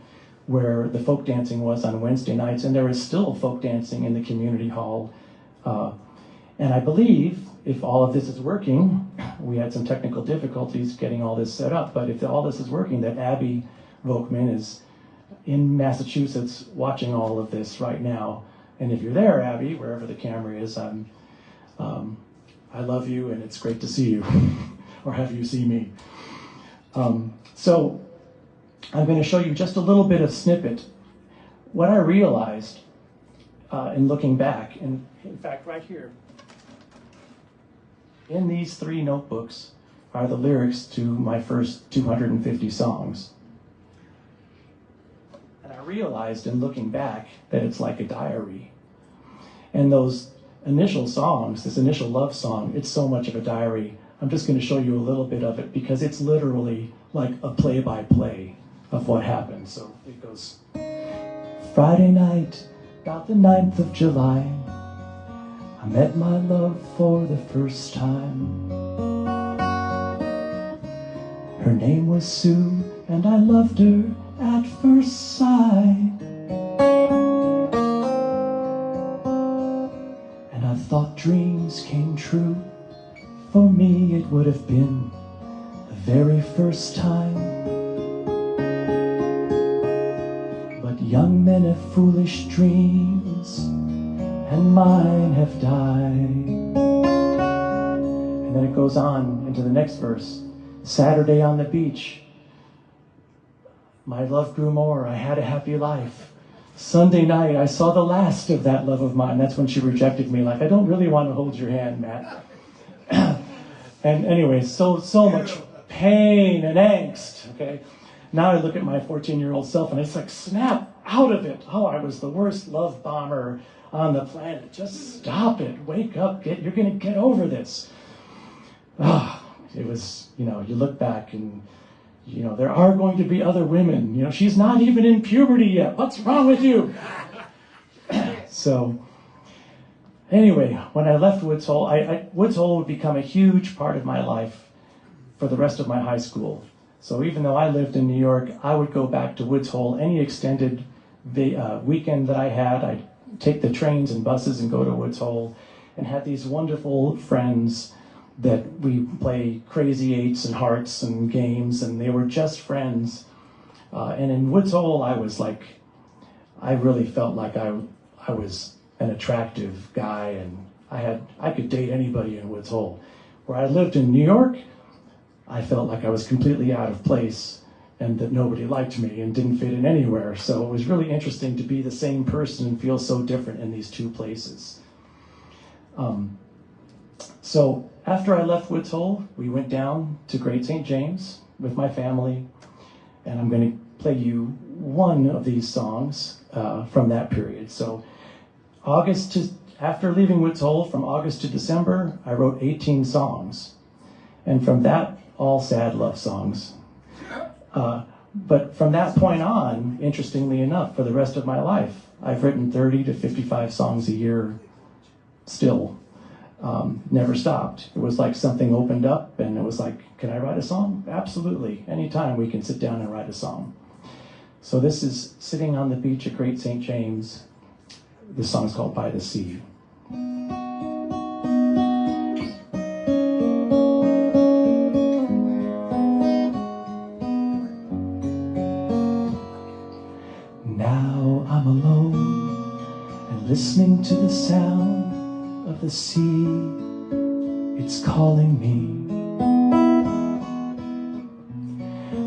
where the folk dancing was on Wednesday nights, and there is still folk dancing in the community hall. And I believe, if all of this is working, we had some technical difficulties getting all this set up, but if all this is working, that Abby Volkman is in Massachusetts watching all of this right now. And if you're there, Abby, wherever the camera is, I love you, and it's great to see you, or have you see me. So I'm going to show you just a little bit of snippet what I realized in looking back, and in fact right here, in these 3 notebooks are the lyrics to my first 250 songs. And I realized in looking back that it's like a diary. And those initial songs, this initial love song, it's so much of a diary. I'm just going to show you a little bit of it because it's literally like a play-by-play of what happened. So it goes, Friday night, about the 9th of July, I met my love for the first time. Her name was Sue, and I loved her at first sight. And I thought dreams came true. For me it would have been the very first time. But young men have foolish dreams, and mine have died. And then it goes on into the next verse. Saturday on the beach, my love grew more, I had a happy life. Sunday night, I saw the last of that love of mine. That's when she rejected me, like, I don't really want to hold your hand, Matt. And anyway, so much pain and angst, okay? Now I look at my 14-year-old self and it's like, snap out of it. Oh, I was the worst love bomber on the planet. Just stop it. Wake up. You're going to get over this. It was, you look back and, there are going to be other women. She's not even in puberty yet. What's wrong with you? So, anyway, when I left Woods Hole, Woods Hole would become a huge part of my life for the rest of my high school. So even though I lived in New York, I would go back to Woods Hole any extended weekend that I had. I'd take the trains and buses and go to Woods Hole and had these wonderful friends that we play crazy eights and hearts and games, and they were just friends. And in Woods Hole, I really felt like I was an attractive guy, and I could date anybody in Woods Hole. Where I lived in New York, I felt like I was completely out of place and that nobody liked me and didn't fit in anywhere. So it was really interesting to be the same person and feel so different in these 2 places. So after I left Woods Hole, we went down to Great St. James with my family, and I'm going to play you one of these songs from that period. So after leaving Woods Hole, from August to December, I wrote 18 songs. And from that, all sad love songs. But from that point on, interestingly enough, for the rest of my life, I've written 30 to 55 songs a year still. Never stopped. It was like something opened up and it was like, can I write a song? Absolutely. Anytime we can sit down and write a song. So this is Sitting on the Beach at Great St. James. This song's called By the Sea. Now I'm alone and listening to the sound of the sea. It's calling me.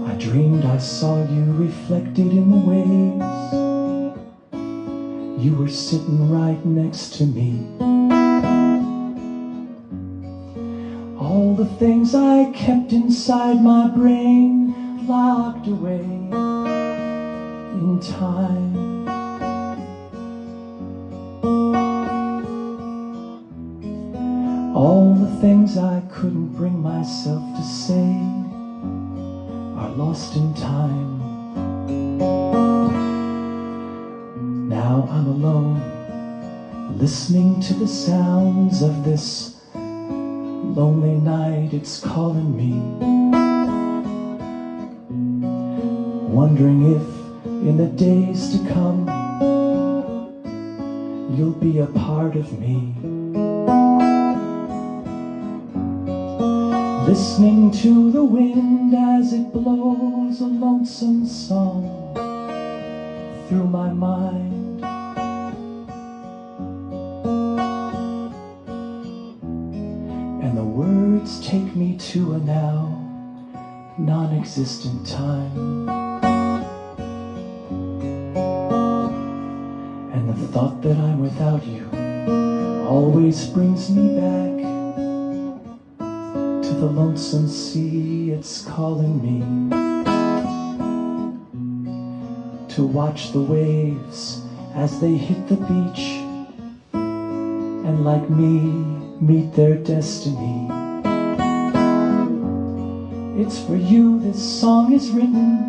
I dreamed I saw you reflected in the waves. You were sitting right next to me. All the things I kept inside my brain, locked away in time. All the things I couldn't bring myself to say are lost in time. Now I'm alone, listening to the sounds of this lonely night. It's calling me, wondering if in the days to come you'll be a part of me. Listening to the wind as it blows a lonesome song through my mind. And the words take me to a now non-existent time. The thought that I'm without you always brings me back to the lonesome sea. It's calling me to watch the waves as they hit the beach, and like me, meet their destiny. It's for you this song is written,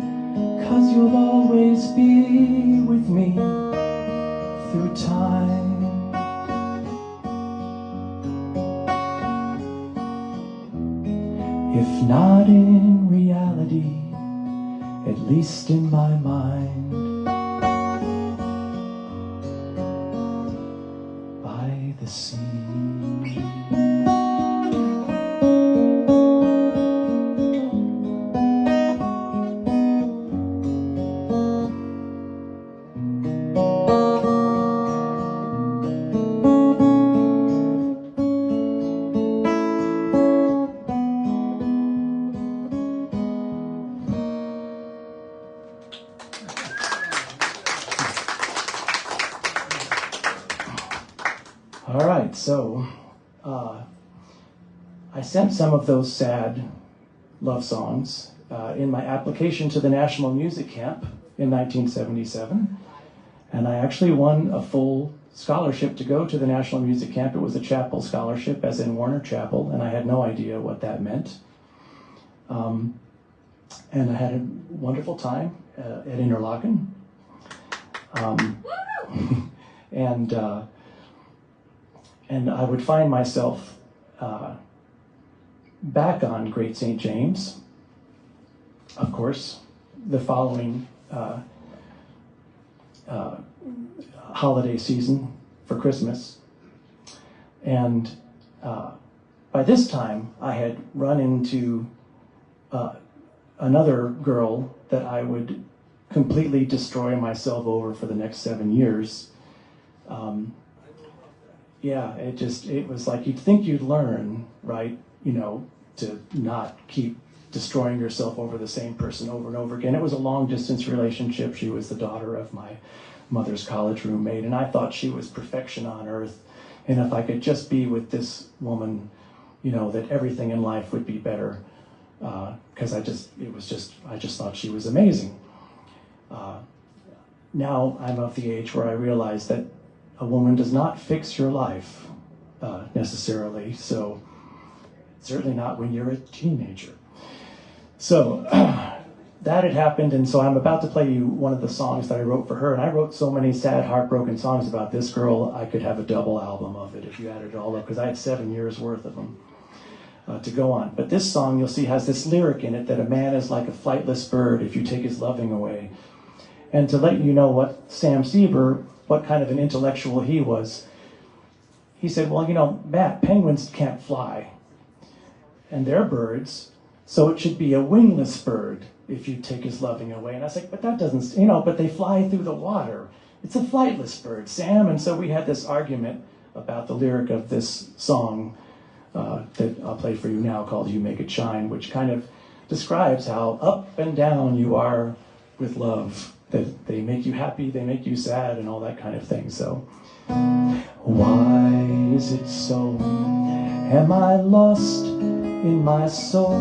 'cause you'll always be with me through time. If not in reality, at least in my mind, by the sea. All right, so I sent some of those sad love songs in my application to the National Music Camp in 1977, and I actually won a full scholarship to go to the National Music Camp. It was a chapel scholarship, as in Warner Chapel, and I had no idea what that meant. And I had a wonderful time at Interlochen. And I would find myself back on Great St. James, of course, the following holiday season for Christmas. And by this time, I had run into another girl that I would completely destroy myself over for the next 7 years. Yeah, it was like you'd think you'd learn, right? You know, to not keep destroying yourself over the same person over and over again. It was a long distance relationship. She was the daughter of my mother's college roommate, and I thought she was perfection on earth. And if I could just be with this woman, you know, that everything in life would be better. Because I just thought she was amazing. Now I'm of the age where I realize that a woman does not fix your life necessarily, so certainly not when you're a teenager. So that had happened, and so I'm about to play you one of the songs that I wrote for her, and I wrote so many sad, heartbroken songs about this girl, I could have a double album of it if you added it all up, because I had 7 years worth of them to go on. But this song, you'll see, has this lyric in it that a man is like a flightless bird if you take his loving away. And to let you know what Sam Sieber, what kind of an intellectual he was, he said, well, you know, Matt, penguins can't fly, and they're birds, so it should be a wingless bird if you take his loving away. And I was like, but that doesn't, you know, but they fly through the water. It's a flightless bird, Sam. And so we had this argument about the lyric of this song that I'll play for you now, called You Make It Shine, which kind of describes how up and down you are with love, that they make you happy, they make you sad, and all that kind of thing. So, why is it so? Am I lost in my soul?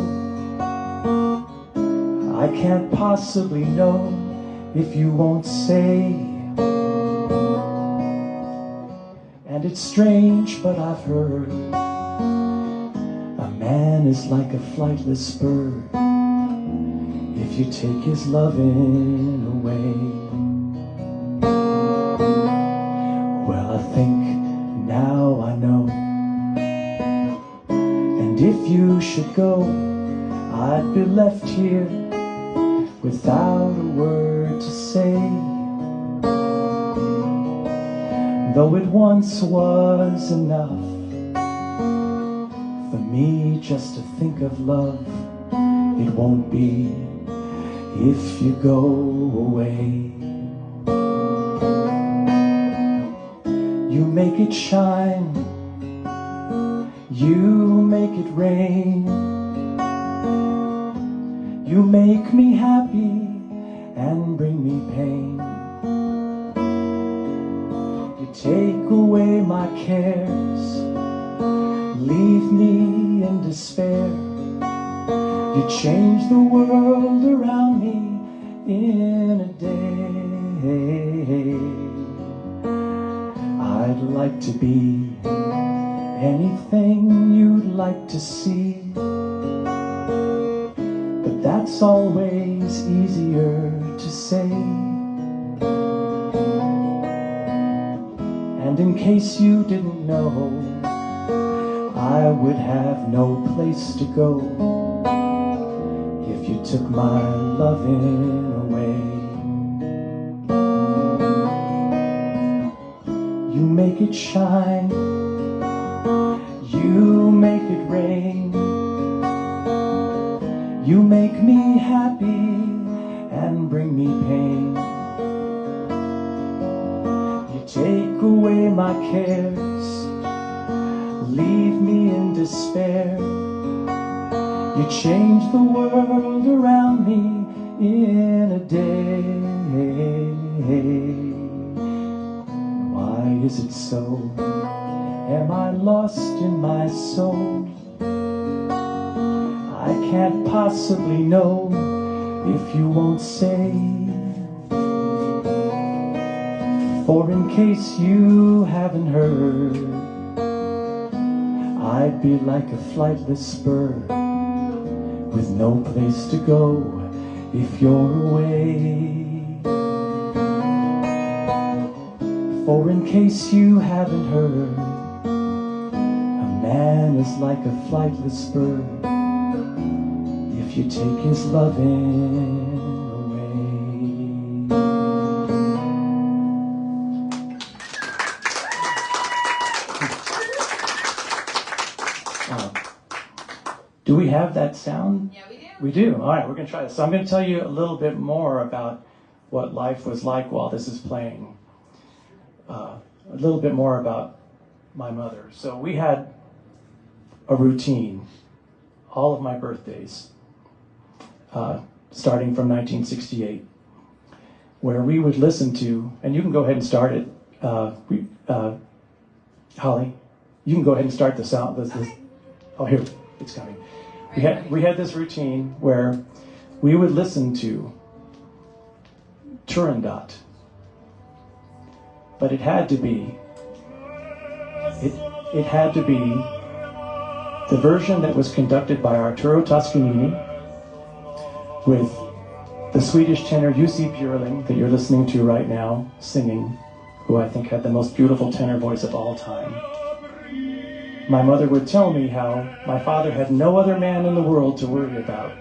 I can't possibly know if you won't say. And it's strange, but I've heard a man is like a flightless bird if you take his loving away. Well, I think now I know, and if you should go, I'd be left here without a word to say. Though it once was enough for me just to think of love, it won't be if you go away. You make it shine, you make it rain, you make me happy and bring me pain. take away my cares, leave me in despair. You change the world around me in a day. I'd like to be anything you'd like to see, but that's always easier to say. And in case you didn't know, I would have no place to go if you took my loving away. You make it shine, you make it rain, you make me happy and bring me pain. You take away my cares, leave me in despair. You change the world around me in a day. Why is it so? Am I lost in my soul? I can't possibly know if you won't say. For in case you haven't heard, I'd be like a flightless bird with no place to go if you're away. For in case you haven't heard, a man is like a flightless bird if you take his loving away. Do we have that sound? Yeah, we do. We do. All right, we're going to try this. So I'm going to tell you a little bit more about what life was like while this is playing. A little bit more about my mother. So we had a routine all of my birthdays, starting from 1968, where we would listen to, and you can go ahead and start it, Holly, you can go ahead and start the sound. Oh, here, it's coming. We had this routine where we would listen to Turandot, but it had to be the version that was conducted by Arturo Toscanini with the Swedish tenor Jussi Björling that you're listening to right now singing, who I think had the most beautiful tenor voice of all time. My mother would tell me how my father had no other man in the world to worry about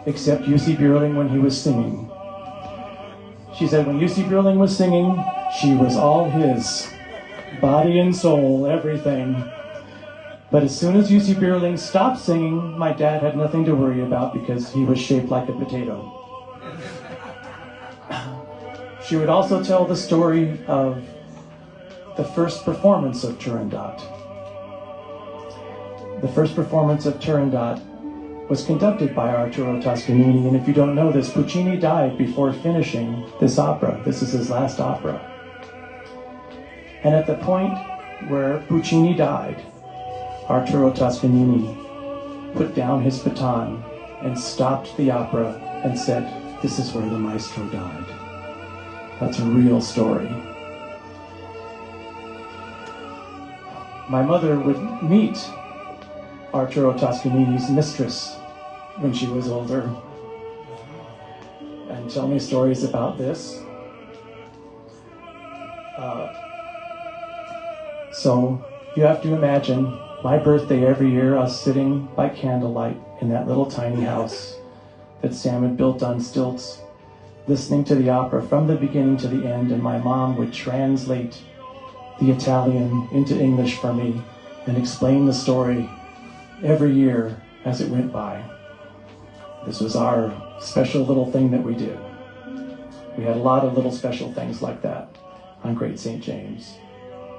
except Jussi Björling when he was singing. She said when Jussi Björling was singing, she was all his, body and soul, everything. But as soon as Jussi Björling stopped singing, my dad had nothing to worry about because he was shaped like a potato. She would also tell the story of the first performance of Turandot. The first performance of Turandot was conducted by Arturo Toscanini, and if you don't know this, Puccini died before finishing this opera. This is his last opera. And at the point where Puccini died, Arturo Toscanini put down his baton and stopped the opera and said, "This is where the maestro died." That's a real story. My mother would meet Arturo Toscanini's mistress when she was older and tell me stories about this. So you have to imagine my birthday every year, us sitting by candlelight in that little tiny house that Sam had built on stilts, listening to the opera from the beginning to the end, and my mom would translate the Italian into English for me and explain the story every year as it went by. This was our special little thing that we did. We had a lot of little special things like that on Great St. James.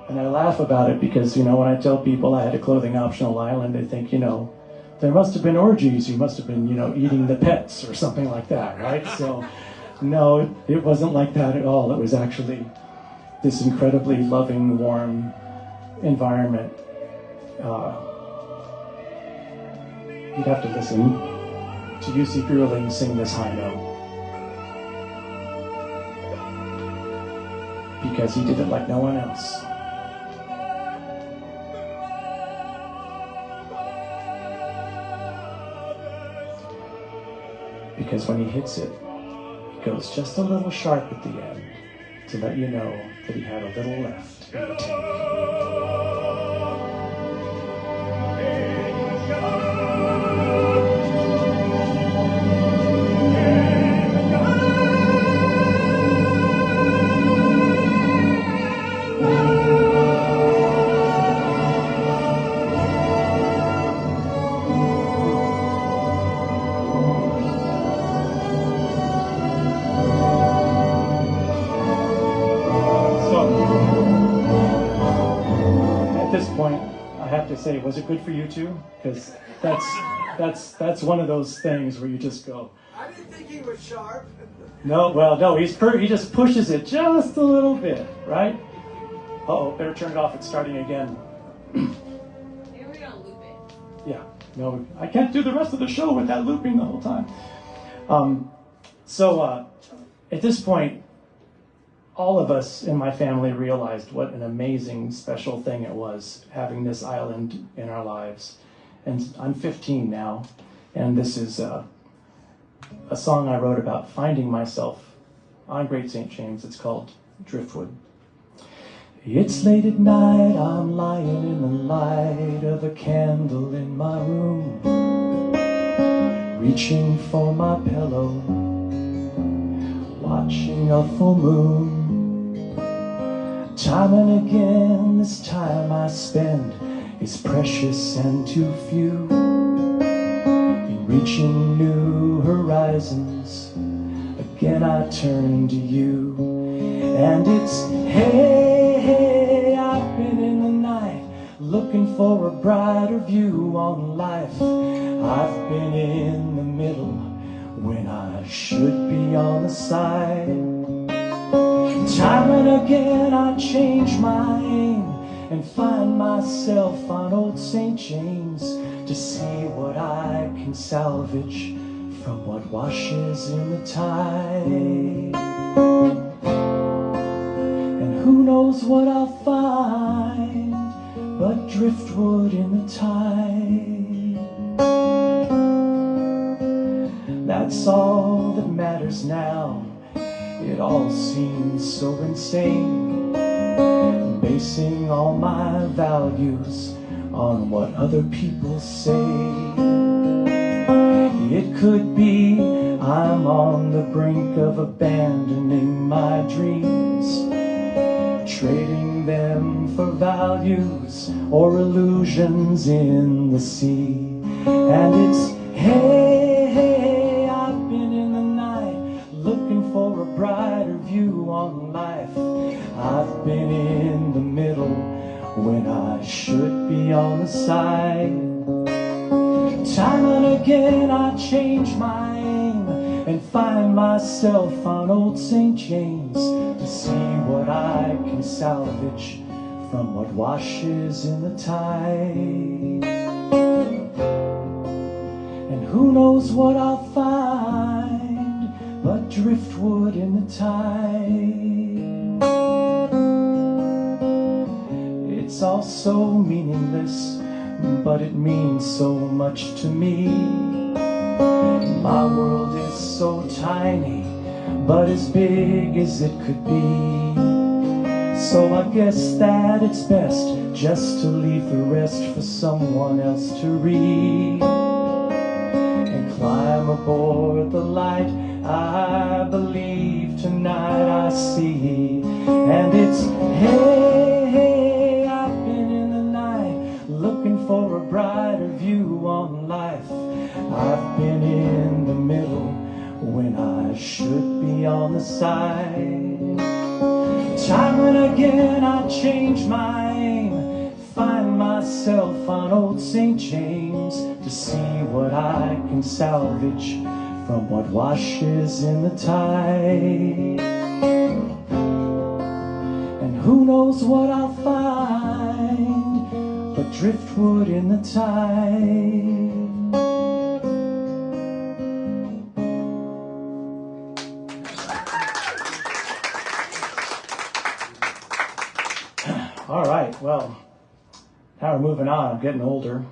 And I laugh about it because, when I tell people I had a clothing optional island, they think, there must have been orgies. You must have been, eating the pets or something like that, right? So, no, it wasn't like that at all. It was actually this incredibly loving, warm environment. You'd have to listen to UC Grueling sing this high note, because he did it like no one else. Because when he hits it, he goes just a little sharp at the end to let you know that he had a little left in the tank. Say, was it good for you too? Because that's one of those things where you just go. I didn't think he was sharp. No, well, no, he just pushes it just a little bit, right? Uh-oh, better turn it off. It's starting again. Maybe we don't loop it. Yeah, no, I can't do the rest of the show with that looping the whole time. So at this point, all of us in my family realized what an amazing, special thing it was having this island in our lives. And I'm 15 now, and this is a song I wrote about finding myself on Great St. James. It's called Driftwood. It's late at night, I'm lying in the light of a candle in my room, reaching for my pillow, watching a full moon. Time and again, this time I spend is precious and too few. In reaching new horizons, again I turn to you. And it's, hey, hey, I've been in the night, looking for a brighter view on life. I've been in the middle, when I should be on the side. Time and again I change my aim and find myself on old St. James to see what I can salvage from what washes in the tide. And who knows what I'll find but driftwood in the tide. That's all that matters now. It all seems so insane, basing all my values on what other people say. It could be I'm on the brink of abandoning my dreams, trading them for values or illusions in the sea. And it's, hey, hey, I've been in the night, looking for a brighter view on life. I've been in the middle when I should be on the side. Time and again I change my aim and find myself on old St. James to see what I can salvage from what washes in the tide. And who knows what I'll find but driftwood in the tide. It's all so meaningless, but it means so much to me. My world is so tiny, but as big as it could be. So I guess that it's best just to leave the rest for someone else to read, and climb aboard the light I believe tonight I see. And it's, hey, hey, I've been in the night, looking for a brighter view on life. I've been in the middle when I should be on the side. Time and again I change my aim, find myself on old St. James to see what I can salvage from what washes in the tide. And who knows what I'll find but driftwood in the tide. All right, well, now we're moving on. I'm getting older.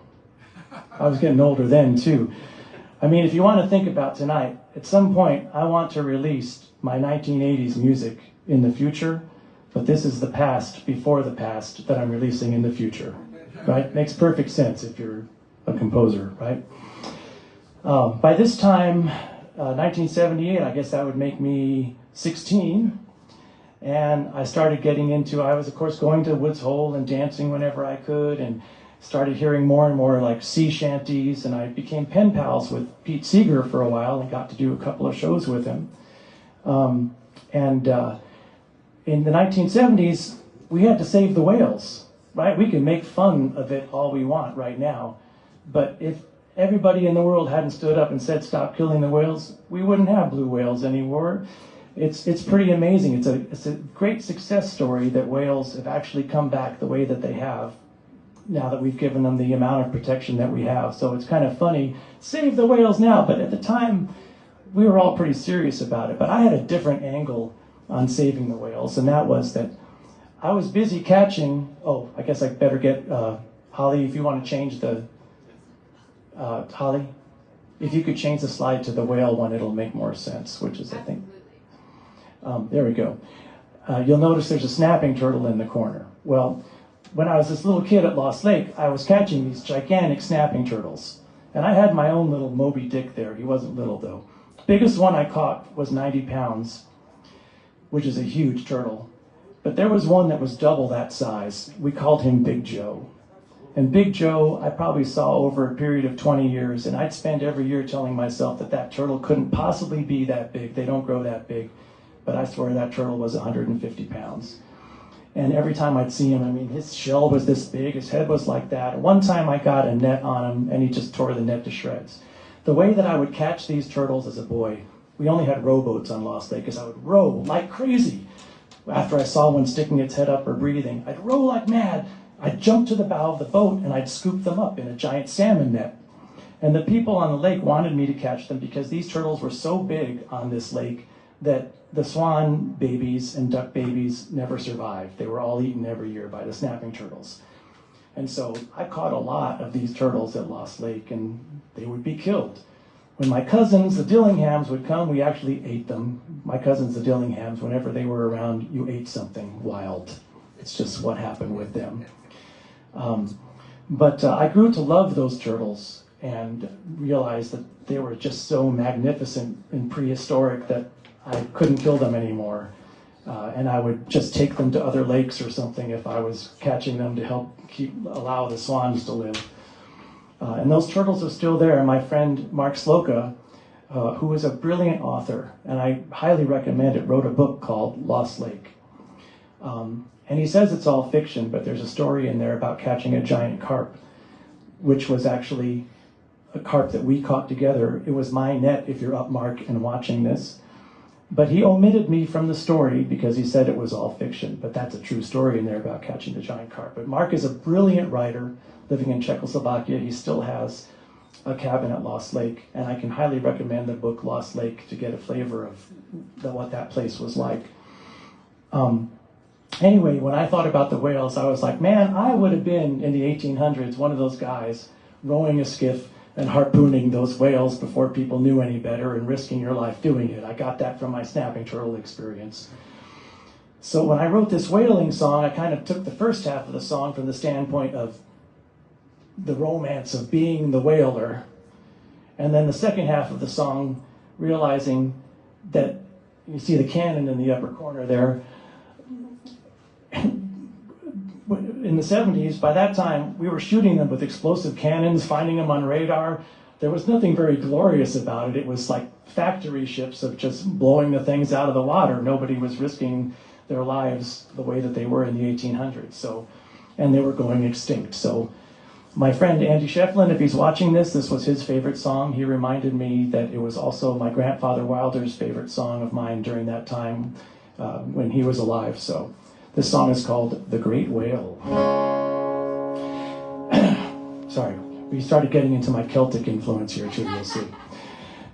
I was getting older then, too. I mean, if you want to think about tonight, at some point, I want to release my 1980s music in the future, but this is the past before the past that I'm releasing in the future, right? Makes perfect sense if you're a composer, right? By this time, 1978, I guess that would make me 16. And I started getting into, I was of course going to Woods Hole and dancing whenever I could, and started hearing more and more like sea shanties, and I became pen pals with Pete Seeger for a while and got to do a couple of shows with him. In the 1970s, we had to save the whales, right? We can make fun of it all we want right now, but if everybody in the world hadn't stood up and said stop killing the whales, we wouldn't have blue whales anymore. It's pretty amazing. It's a great success story that whales have actually come back the way that they have now that we've given them the amount of protection that we have. So it's kind of funny, save the whales now, but at the time we were all pretty serious about it. But I had a different angle on saving the whales, and that was that I was busy catching, I guess I better get Holly, if you want to change the, Holly, if you could change the slide to the whale one, it'll make more sense, which is, I think, there we go. You'll notice there's a snapping turtle in the corner. Well, when I was this little kid at Lost Lake, I was catching these gigantic snapping turtles. And I had my own little Moby Dick there. He wasn't little, though. The biggest one I caught was 90 pounds, which is a huge turtle. But there was one that was double that size. We called him Big Joe. And Big Joe, I probably saw over a period of 20 years, and I'd spend every year telling myself that that turtle couldn't possibly be that big. They don't grow that big. But I swear that turtle was 150 pounds. And every time I'd see him, I mean, his shell was this big, his head was like that. One time I got a net on him, and he just tore the net to shreds. The way that I would catch these turtles as a boy, we only had rowboats on Lost Lake, because I would row like crazy. After I saw one sticking its head up or breathing, I'd row like mad. I'd jump to the bow of the boat, and I'd scoop them up in a giant salmon net. And the people on the lake wanted me to catch them because these turtles were so big on this lake that the swan babies and duck babies never survived. They were all eaten every year by the snapping turtles. And so I caught a lot of these turtles at Lost Lake, and they would be killed. When my cousins, the Dillinghams, would come, we actually ate them. My cousins, the Dillinghams, whenever they were around, you ate something wild. It's just what happened with them. But I grew to love those turtles and realized that they were just so magnificent and prehistoric that I couldn't kill them anymore. And I would just take them to other lakes or something if I was catching them to help allow the swans to live. And those turtles are still there. And my friend Mark Sloka, who is a brilliant author, and I highly recommend it, wrote a book called Lost Lake. And he says it's all fiction, but there's a story in there about catching a giant carp, which was actually a carp that we caught together. It was my net, if you're up, Mark, and watching this. But he omitted me from the story because he said it was all fiction. But that's a true story in there about catching the giant carp. But Mark is a brilliant writer living in Czechoslovakia. He still has a cabin at Lost Lake. And I can highly recommend the book Lost Lake to get a flavor of what that place was like. Anyway, when I thought about the whales, I was like, man, I would have been in the 1800s one of those guys rowing a skiff and harpooning those whales before people knew any better and risking your life doing it. I got that from my snapping turtle experience. So when I wrote this whaling song, I kind of took the first half of the song from the standpoint of the romance of being the whaler, and then the second half of the song realizing that, you see the cannon in the upper corner there, in the 70s, by that time, we were shooting them with explosive cannons, finding them on radar. There was nothing very glorious about it. It was like factory ships of just blowing the things out of the water. Nobody was risking their lives the way that they were in the 1800s. So, and they were going extinct. So my friend Andy Shefflin, if he's watching this was his favorite song. He reminded me that it was also my grandfather Wilder's favorite song of mine during that time when he was alive. So This song is called The Great Whale. Sorry, we started getting into my Celtic influence here too, you'll see.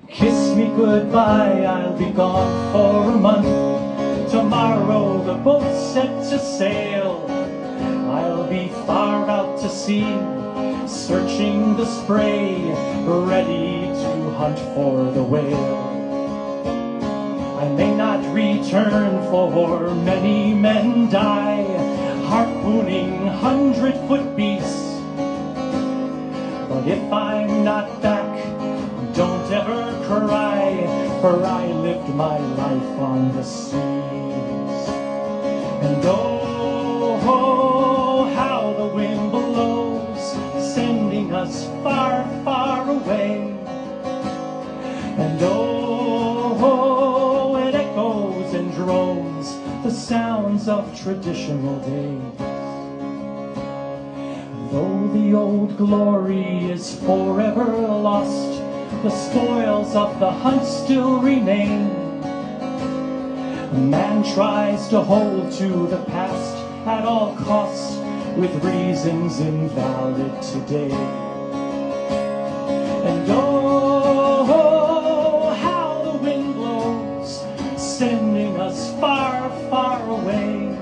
Kiss me goodbye, I'll be gone for a month. Tomorrow the boat's set to sail. I'll be far out to sea, searching the spray, ready to hunt for the whale. I may not return, for many men die, harpooning 100-foot beasts. But if I'm not back, don't ever cry, for I lived my life on the seas. And oh, how the wind blows, sending us far, far away. And oh, it echoes and drones the sounds of traditional days. Though the old glory is forever lost, the spoils of the hunt still remain. Man tries to hold to the past at all costs, with reasons invalid today. And oh, how the wind blows, sending us far, far away.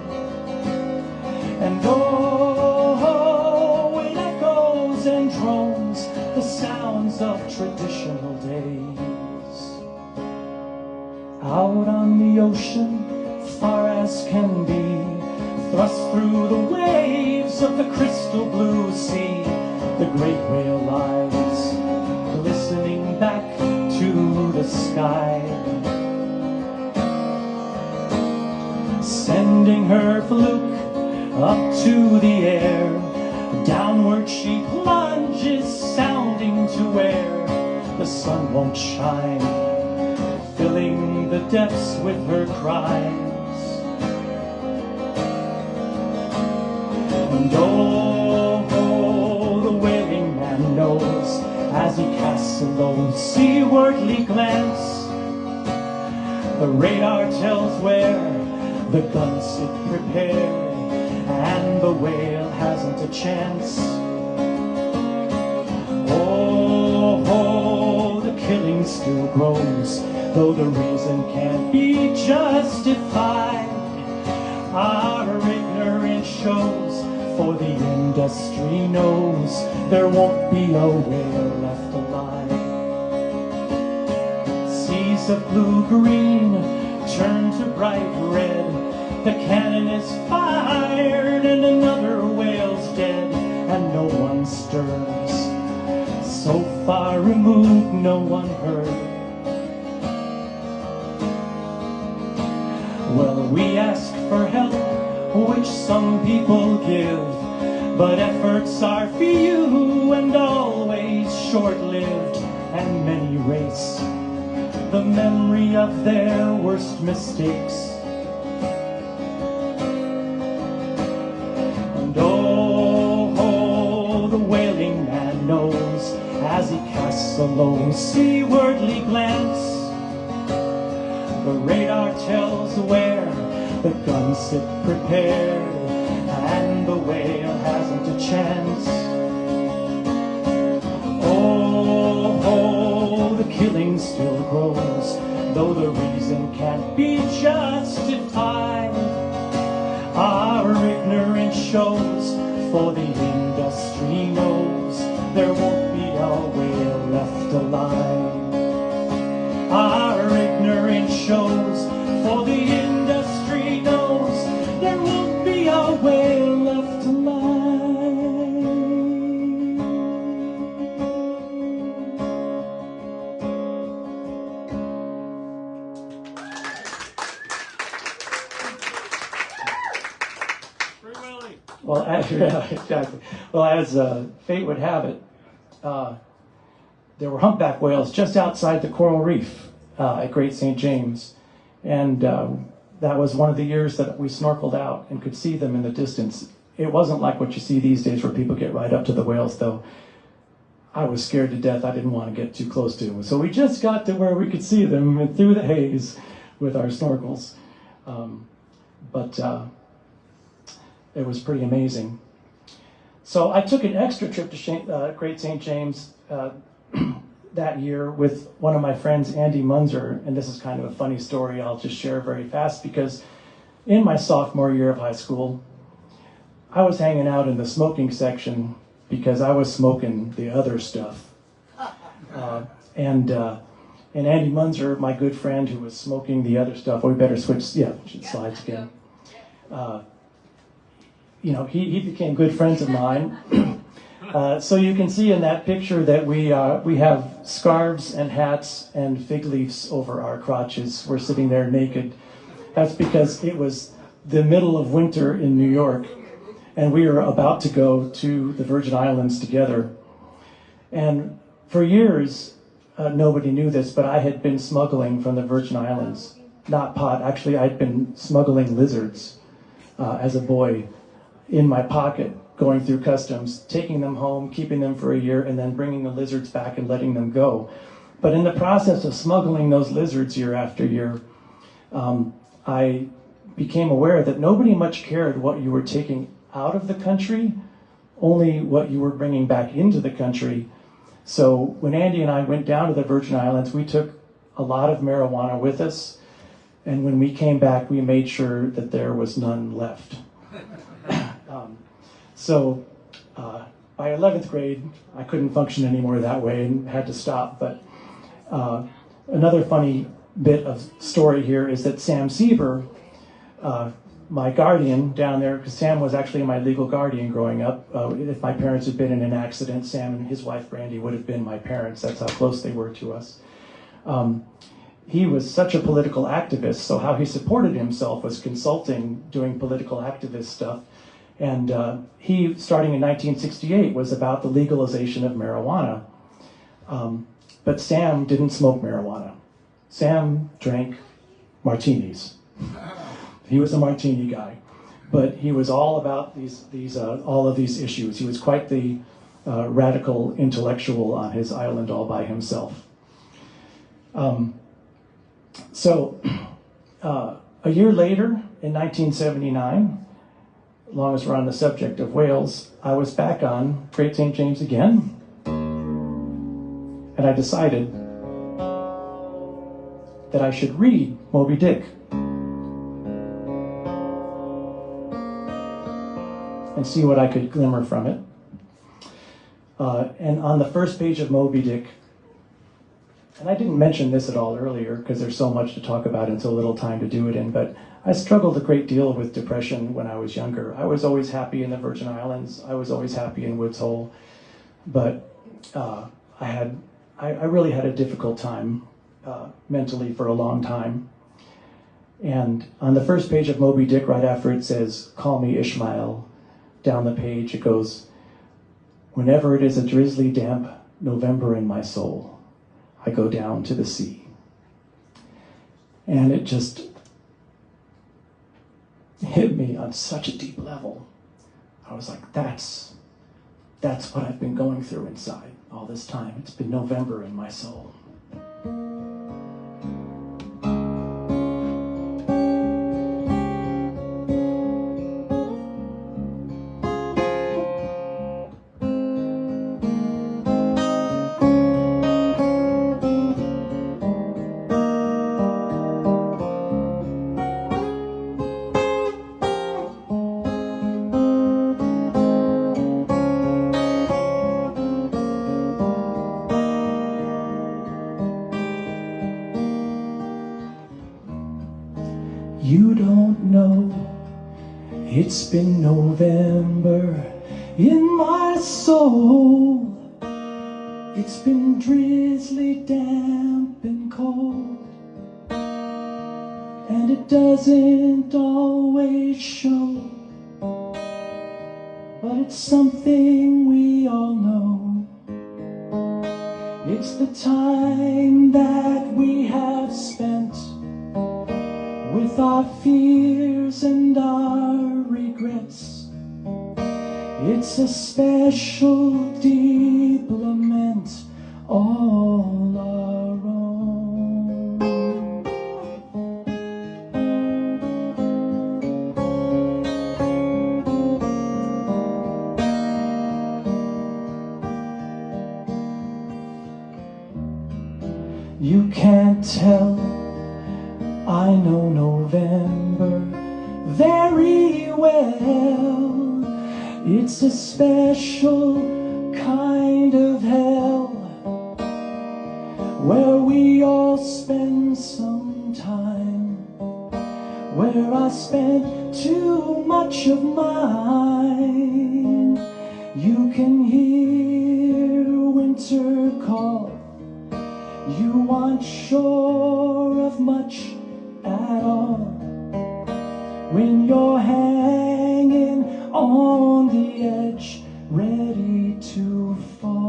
And oh, it echoes and drones the sounds of traditional days. Out on the ocean, far as can be, thrust through the waves of the crystal blue sea, the great whale lies, glistening back to the sky, sending her fluke up to the air. Downward she plunges, sounding to where the sun won't shine, filling the depths with her cries. And oh, the wailing man knows, as he casts a lone seawardly glance, the radar tells where the guns sit prepared, and the whale hasn't a chance. Oh, the killing still grows, though the reason can't be justified. Our ignorance shows, for the industry knows there won't be a whale left alive. Seas of blue-green turn to bright red, the cannon is fired and another whale's dead, and no one stirs. So far removed, no one heard. Well, we ask for help, which some people give, but efforts are few and always short-lived, and many erase the memory of their worst mistakes. And oh, the wailing man knows, as he casts a lone seawardly glance, the radar tells where the guns sit prepared, and the whale hasn't a chance. Oh, the killing still grows, though the reason can't be justified. Our ignorance shows, for the industry knows there won't be a whale left alive. Our ignorance shows, for the industry knows there won't be a whale left alive. Well, yeah, exactly. Well, as fate would have it, there were humpback whales just outside the coral reef at Great St. James, and that was one of the years that we snorkeled out and could see them in the distance. It wasn't like what you see these days where people get right up to the whales, though. I was scared to death. I didn't want to get too close to them. So we just got to where we could see them through the haze with our snorkels. But it was pretty amazing. So I took an extra trip to Great St. James that year with one of my friends, Andy Munzer, and this is kind of a funny story I'll just share very fast, because in my sophomore year of high school, I was hanging out in the smoking section because I was smoking the other stuff. And Andy Munzer, my good friend who was smoking the other stuff, we better switch slides again. He became good friends of mine. So you can see in that picture that we have scarves and hats and fig leaves over our crotches. We're sitting there naked. That's because it was the middle of winter in New York, and we were about to go to the Virgin Islands together. And for years, nobody knew this, but I had been smuggling from the Virgin Islands. Not pot, actually I'd been smuggling lizards as a boy in my pocket, going through customs, taking them home, keeping them for a year, and then bringing the lizards back and letting them go. But in the process of smuggling those lizards year after year, I became aware that nobody much cared what you were taking out of the country, only what you were bringing back into the country. So when Andy and I went down to the Virgin Islands, we took a lot of marijuana with us, and when we came back, we made sure that there was none left. So by 11th grade, I couldn't function anymore that way and had to stop. But another funny bit of story here is that Sam Sieber, my guardian down there, because Sam was actually my legal guardian growing up. If my parents had been in an accident, Sam and his wife Brandy would have been my parents. That's how close they were to us. He was such a political activist, so how he supported himself was consulting, doing political activist stuff. And he, starting in 1968, was about the legalization of marijuana. But Sam didn't smoke marijuana. Sam drank martinis. He was a martini guy. But he was all about all of these issues. He was quite the radical intellectual on his island all by himself. So a year later, in 1979, as long as we're on the subject of whales, I was back on Great St. James again, and I decided that I should read Moby Dick and see what I could glimmer from it. And on the first page of Moby Dick, and I didn't mention this at all earlier because there's so much to talk about and so little time to do it in, but I struggled a great deal with depression when I was younger. I was always happy in the Virgin Islands. I was always happy in Woods Hole. But I really had a difficult time mentally for a long time. And on the first page of Moby Dick, right after it says, "Call me Ishmael," down the page it goes, "Whenever it is a drizzly, damp November in my soul, I go down to the sea." And it just hit me on such a deep level. I was like, that's what I've been going through inside all this time. It's been November in my soul. You don't know, it's been November in my soul. It's been drizzly, damp and cold, and it doesn't always show, but it's something we all know. It's the time that we have spent with our fears and our regrets. It's a special, deep lament, all our own. can't tell, I know November very well. It's a special kind of hell, where we all spend some time, where I spent too much of mine. You can hear winter call, you aren't sure of much at all, when you're hanging on the edge, ready to fall.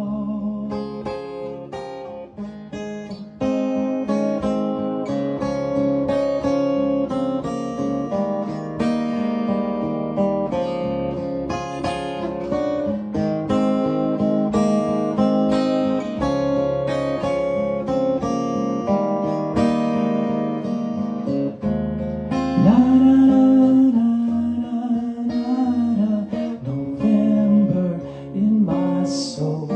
November in my soul.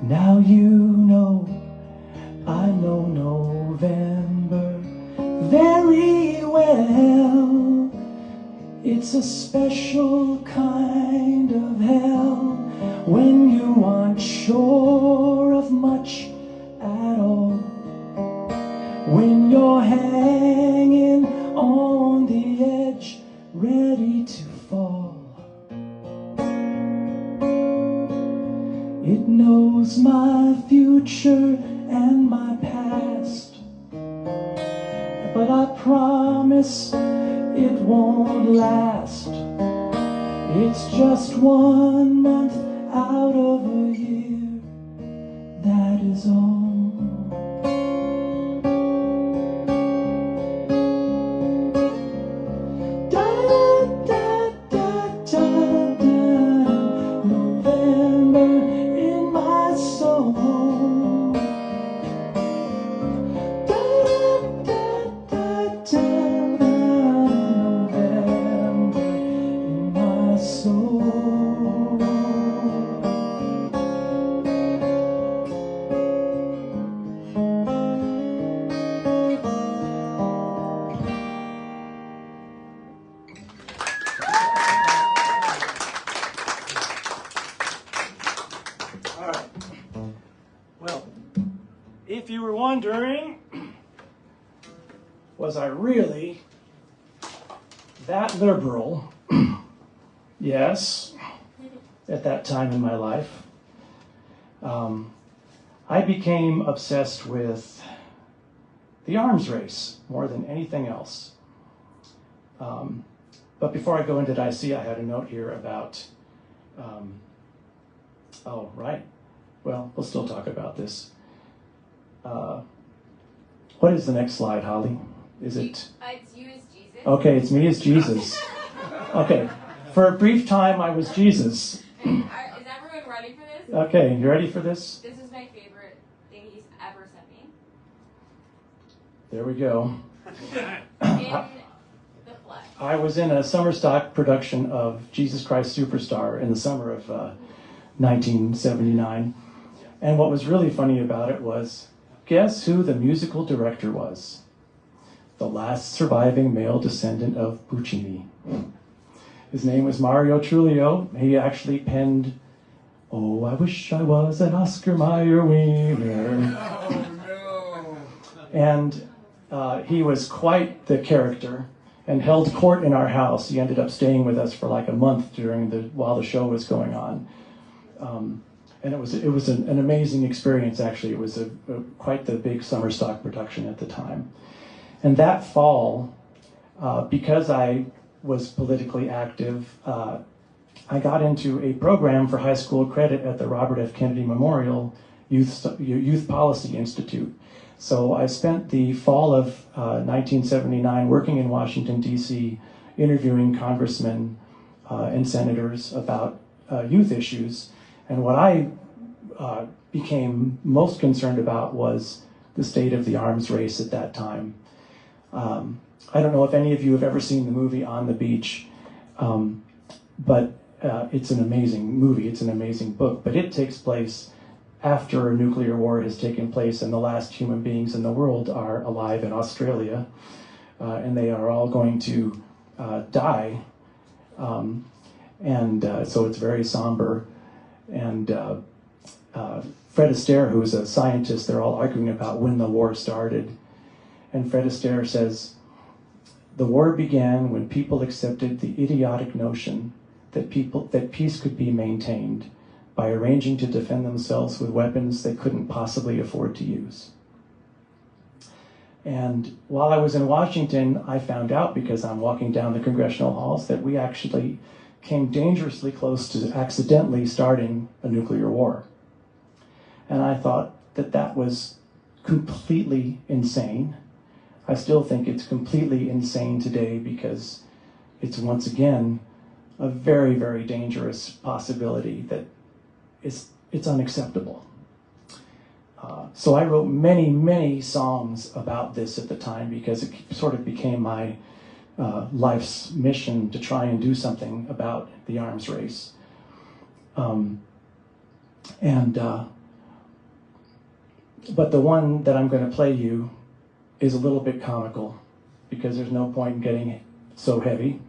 Now you know, I know November very well. It's a special kind of hell, when you aren't sure of much at all, when you're hanging on the edge, ready to fall. It knows my future and my past, but I promise it won't last. It's just 1 month out of a year, that is all. Da, da, da, da, da, November in my soul. Da, da, da, da, November in my soul. All right. Well, if you were wondering, was I really that liberal? Yes, at that time in my life. I became obsessed with the arms race more than anything else. But before I go into it, I see I had a note here about, oh, right. Well, we'll still talk about this. What is the next slide, Holly? Is it? It's you as Jesus. Okay, it's me as Jesus. Okay, for a brief time I was Jesus. Is everyone ready for this? Okay, you ready for this? This is my favorite thing he's ever sent me. There we go. In the flesh. I was in a summer stock production of Jesus Christ Superstar in the summer of 1979. And what was really funny about it was, guess who the musical director was? The last surviving male descendant of Puccini. His name was Mario Trulio. He actually penned, "Oh, I wish I was an Oscar Mayer Wiener." Oh, no. And he was quite the character and held court in our house. He ended up staying with us for like a month while the show was going on. And it was an amazing experience, actually. It was quite the big summer stock production at the time. And that fall, because I was politically active, I got into a program for high school credit at the Robert F. Kennedy Memorial Youth Policy Institute. So I spent the fall of 1979 working in Washington, D.C., interviewing congressmen and senators about youth issues. And what I became most concerned about was the state of the arms race at that time. I don't know if any of you have ever seen the movie On the Beach, but it's an amazing movie, it's an amazing book, but it takes place after a nuclear war has taken place and the last human beings in the world are alive in Australia, and they are all going to die, so it's very somber. And Fred Astaire, who is a scientist, they're all arguing about when the war started. And Fred Astaire says, "The war began when people accepted the idiotic notion that peace could be maintained by arranging to defend themselves with weapons they couldn't possibly afford to use." And while I was in Washington, I found out, because I'm walking down the congressional halls, that we actually came dangerously close to accidentally starting a nuclear war. And I thought that that was completely insane. I still think it's completely insane today, because it's once again a very, very dangerous possibility that it's unacceptable. So I wrote many, many songs about this at the time, because it sort of became my life's mission to try and do something about the arms race. But the one that I'm going to play you is a little bit comical, because there's no point in getting so heavy.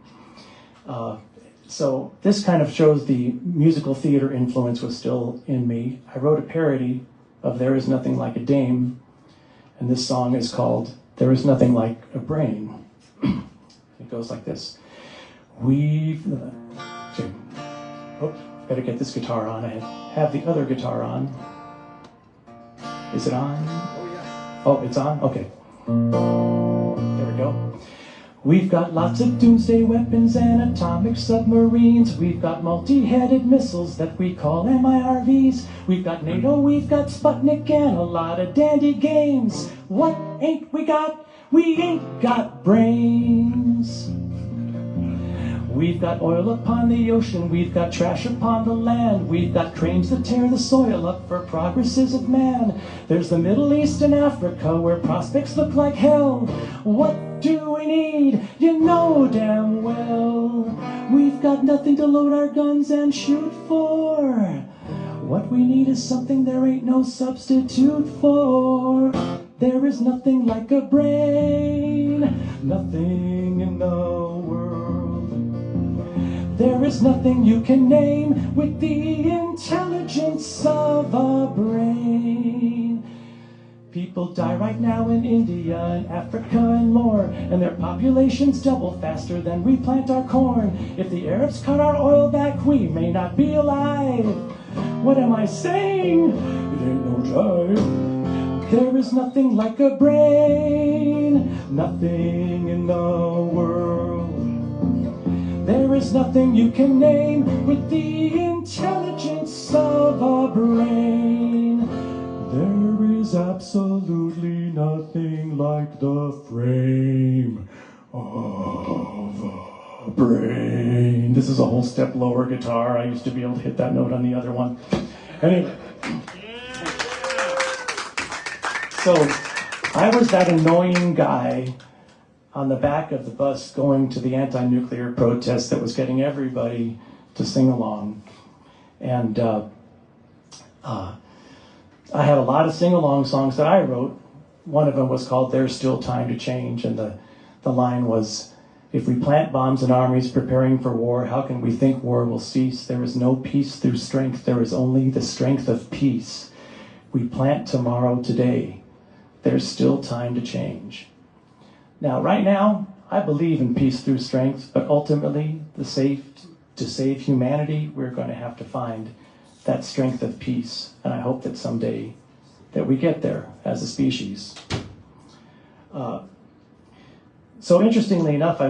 So this kind of shows the musical theater influence was still in me. I wrote a parody of There Is Nothing Like a Dame, and this song is called There Is Nothing Like a Brain. It goes like this. Gotta get this guitar on. I have the other guitar on. Is it on? Oh, yeah. Oh, it's on? Okay. There we go. We've got lots of doomsday weapons and atomic submarines. We've got multi-headed missiles that we call MIRVs. We've got NATO, we've got Sputnik, and a lot of dandy games. What ain't we got? We ain't got brains. We've got oil upon the ocean, we've got trash upon the land. We've got cranes that tear the soil up for progresses of man. There's the Middle East and Africa where prospects look like hell. What do we need? You know damn well. We've got nothing to load our guns and shoot for. What we need is something there ain't no substitute for. There is nothing like a brain, nothing in the world. There is nothing you can name with the intelligence of a brain. People die right now in India and Africa and more, and their populations double faster than we plant our corn. If the Arabs cut our oil back, we may not be alive. What am I saying? It ain't no jive. There is nothing like a brain, nothing in the world. There is nothing you can name with the intelligence of a brain. There is absolutely nothing like the frame of a brain. This is a whole step lower guitar. I used to be able to hit that note on the other one. Anyway. So I was that annoying guy on the back of the bus going to the anti-nuclear protest that was getting everybody to sing along. And I had a lot of sing-along songs that I wrote. One of them was called There's Still Time to Change, and the line was, if we plant bombs in armies preparing for war, how can we think war will cease? There is no peace through strength, there is only the strength of peace. We plant tomorrow today, there's still time to change. Now, right now, I believe in peace through strength, but ultimately, to save humanity, we're going to have to find that strength of peace. And I hope that someday that we get there as a species. So interestingly enough, I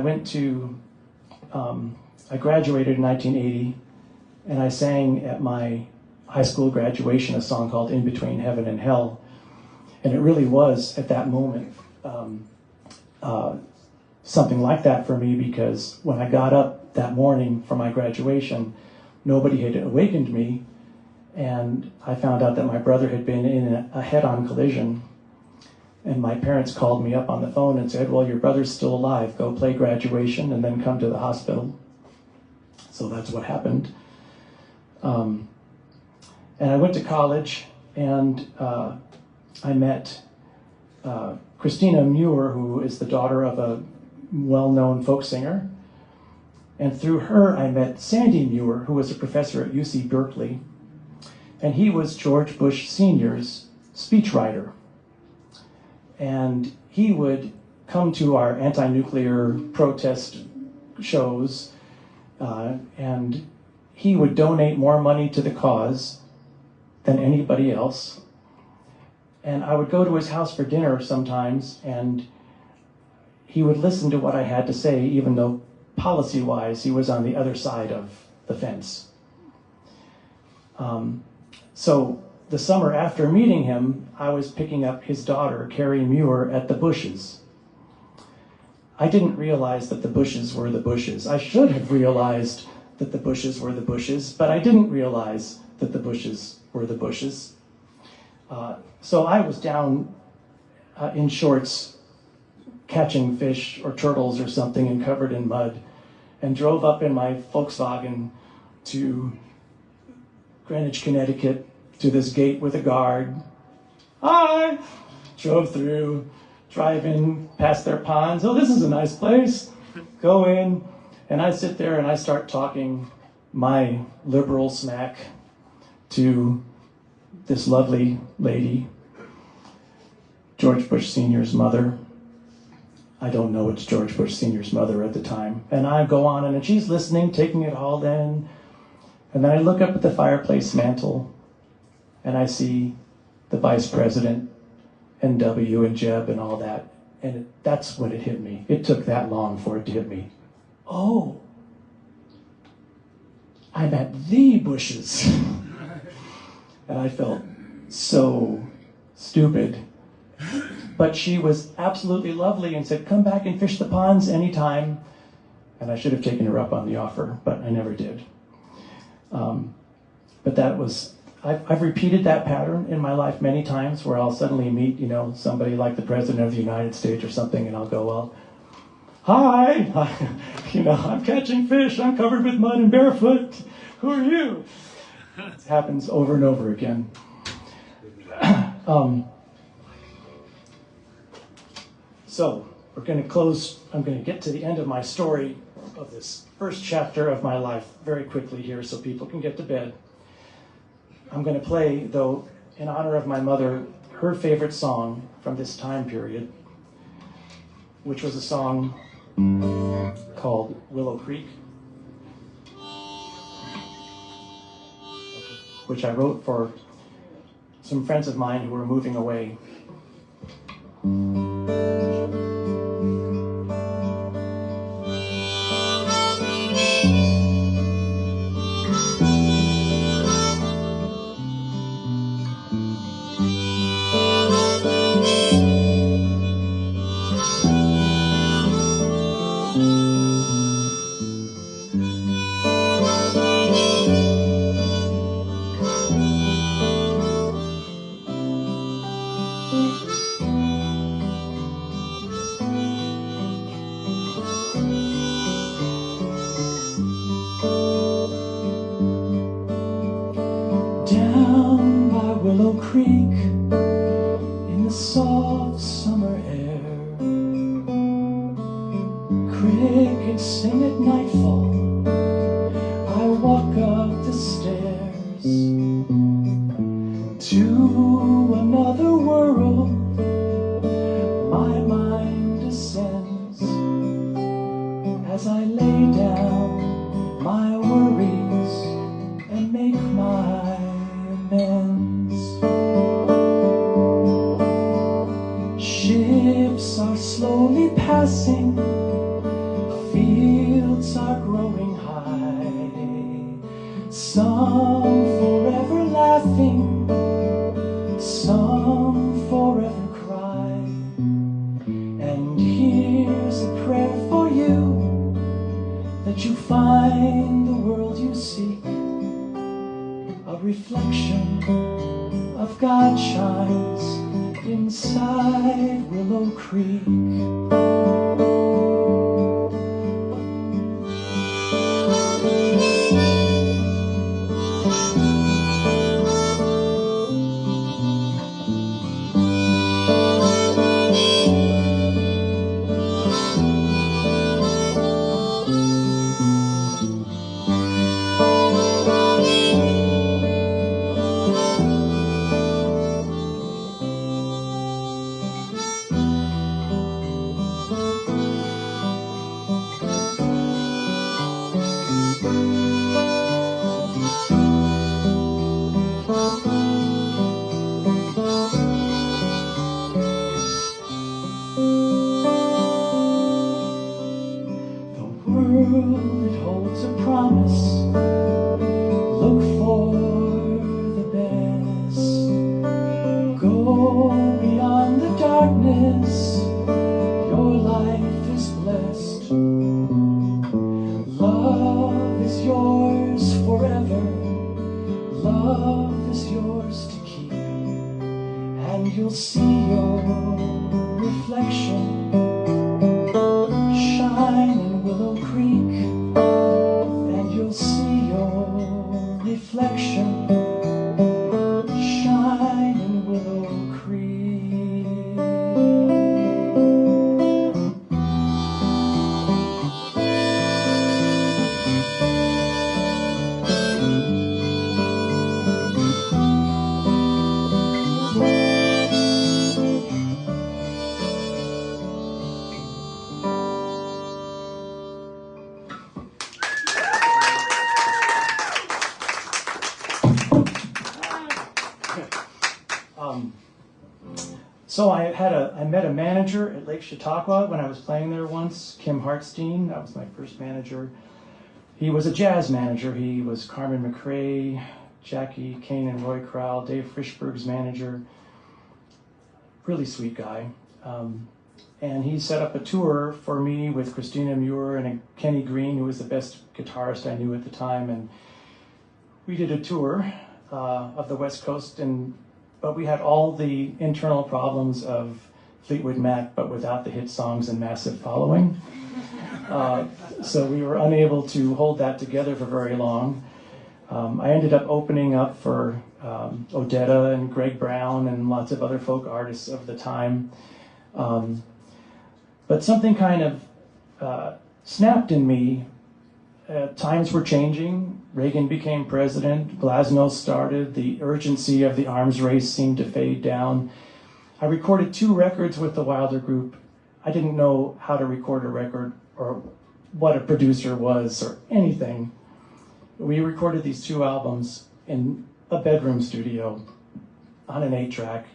graduated in 1980, and I sang at my high school graduation a song called In Between Heaven and Hell. And it really was, at that moment, something like that for me, because when I got up that morning for my graduation, nobody had awakened me, and I found out that my brother had been in a head-on collision, And my parents called me up on the phone and said, well, your brother's still alive. Go play graduation and then come to the hospital. So that's what happened. And I went to college, and I met Christina Muir, who is the daughter of a well-known folk singer. And through her, I met Sandy Muir, who was a professor at UC Berkeley. And he was George Bush Sr.'s speechwriter. And he would come to our anti-nuclear protest shows, and he would donate more money to the cause than anybody else. And I would go to his house for dinner sometimes, and he would listen to what I had to say, even though policy-wise he was on the other side of the fence. So the summer after meeting him, I was picking up his daughter, Carrie Muir, at the Bushes. I didn't realize that the Bushes were the Bushes. I should have realized that the Bushes were the Bushes, but I didn't realize that the Bushes were the Bushes. So I was down in shorts catching fish or turtles or something and covered in mud, and drove up in my Volkswagen to Greenwich, Connecticut, to this gate with a guard. Hi! Drove through, drive in, past their ponds. Oh, this is a nice place. Go in, and I sit there and I start talking my liberal smack to this lovely lady, George Bush Sr.'s mother. I don't know it's George Bush Sr.'s mother at the time. And I go on, and she's listening, taking it all in. And then I look up at the fireplace mantle, and I see the vice president and W and Jeb and all that. And that's when it hit me. It took that long for it to hit me. Oh, I'm at the Bushes. And I felt so stupid. But she was absolutely lovely and said, come back and fish the ponds anytime. And I should have taken her up on the offer, but I never did. But that was, I've repeated that pattern in my life many times, where I'll suddenly meet, somebody like the President of the United States or something, and I'll go, well, hi, I'm catching fish, I'm covered with mud and barefoot. Who are you? It happens over and over again. So we're going to close. I'm going to get to the end of my story of this first chapter of my life very quickly here so people can get to bed. I'm going to play, though, in honor of my mother, her favorite song from this time period, which was a song called Willow Creek, which I wrote for some friends of mine who were moving away. Down by Willow Creek, in the soft summer air, crickets sing at nightfall. I walk up the stairs to another world. My mind descends as I lay down my worries and make my amends. Ships are slowly passing, fields are growing high, some forever laughing, some forever cry. And here's a prayer for you, that you find the world you seek, a reflection of God shines inside Willow Creek. World, it holds a promise. Look for the best. Go beyond the darkness. Your life is blessed. Love is yours forever. Love is yours to keep. And you'll see your reflection shine in Willow Creek, and you'll see your reflection shine in Willow Creek. So I met a manager at Lake Chautauqua when I was playing there once, Kim Hartstein. That was my first manager. He was a jazz manager. He was Carmen McRae, Jackie Kane and Roy Crowell, Dave Frischberg's manager. Really sweet guy. And he set up a tour for me with Christina Muir and Kenny Green, who was the best guitarist I knew at the time. And we did a tour of the West Coast, but we had all the internal problems of Fleetwood Mac, but without the hit songs and massive following. So we were unable to hold that together for very long. I ended up opening up for Odetta and Greg Brown and lots of other folk artists of the time. But something kind of snapped in me. Times were changing. Reagan became president. Glasnost started. The urgency of the arms race seemed to fade down. I recorded 2 records with the Wilder Group. I didn't know how to record a record or what a producer was or anything. We recorded these 2 albums in a bedroom studio on an 8-track.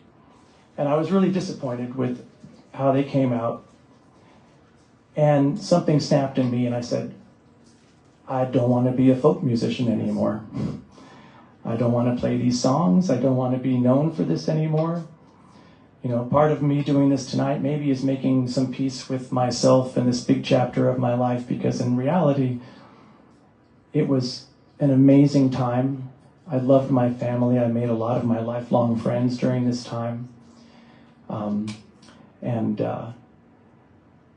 And I was really disappointed with how they came out. And something snapped in me and I said, I don't want to be a folk musician anymore. I don't want to play these songs. I don't want to be known for this anymore. You know, part of me doing this tonight maybe is making some peace with myself in this big chapter of my life, because in reality, it was an amazing time. I loved my family. I made a lot of my lifelong friends during this time.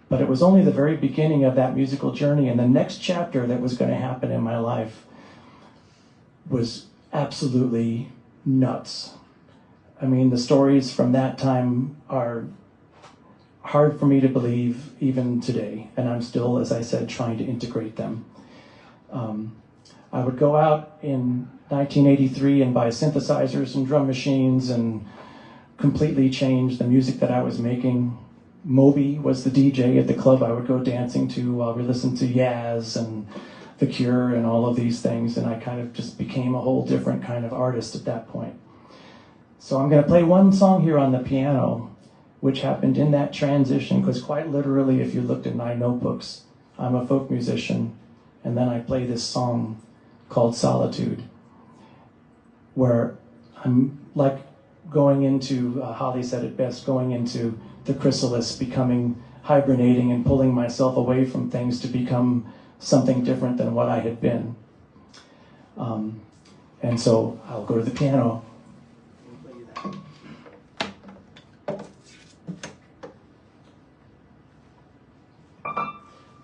But it was only the very beginning of that musical journey, and the next chapter that was going to happen in my life was absolutely nuts. I mean, the stories from that time are hard for me to believe even today, and I'm still, as I said, trying to integrate them. I would go out in 1983 and buy synthesizers and drum machines and completely change the music that I was making. Moby was the DJ at the club I would go dancing to while we listened to Yaz and The Cure and all of these things, and I kind of just became a whole different kind of artist at that point. So I'm going to play one song here on the piano, which happened in that transition, because quite literally, if you looked at my notebooks, I'm a folk musician, and then I play this song called Solitude, where I'm like going into, Holly said it best, going into the chrysalis, becoming, hibernating and pulling myself away from things to become something different than what I had been. And so I'll go to the piano.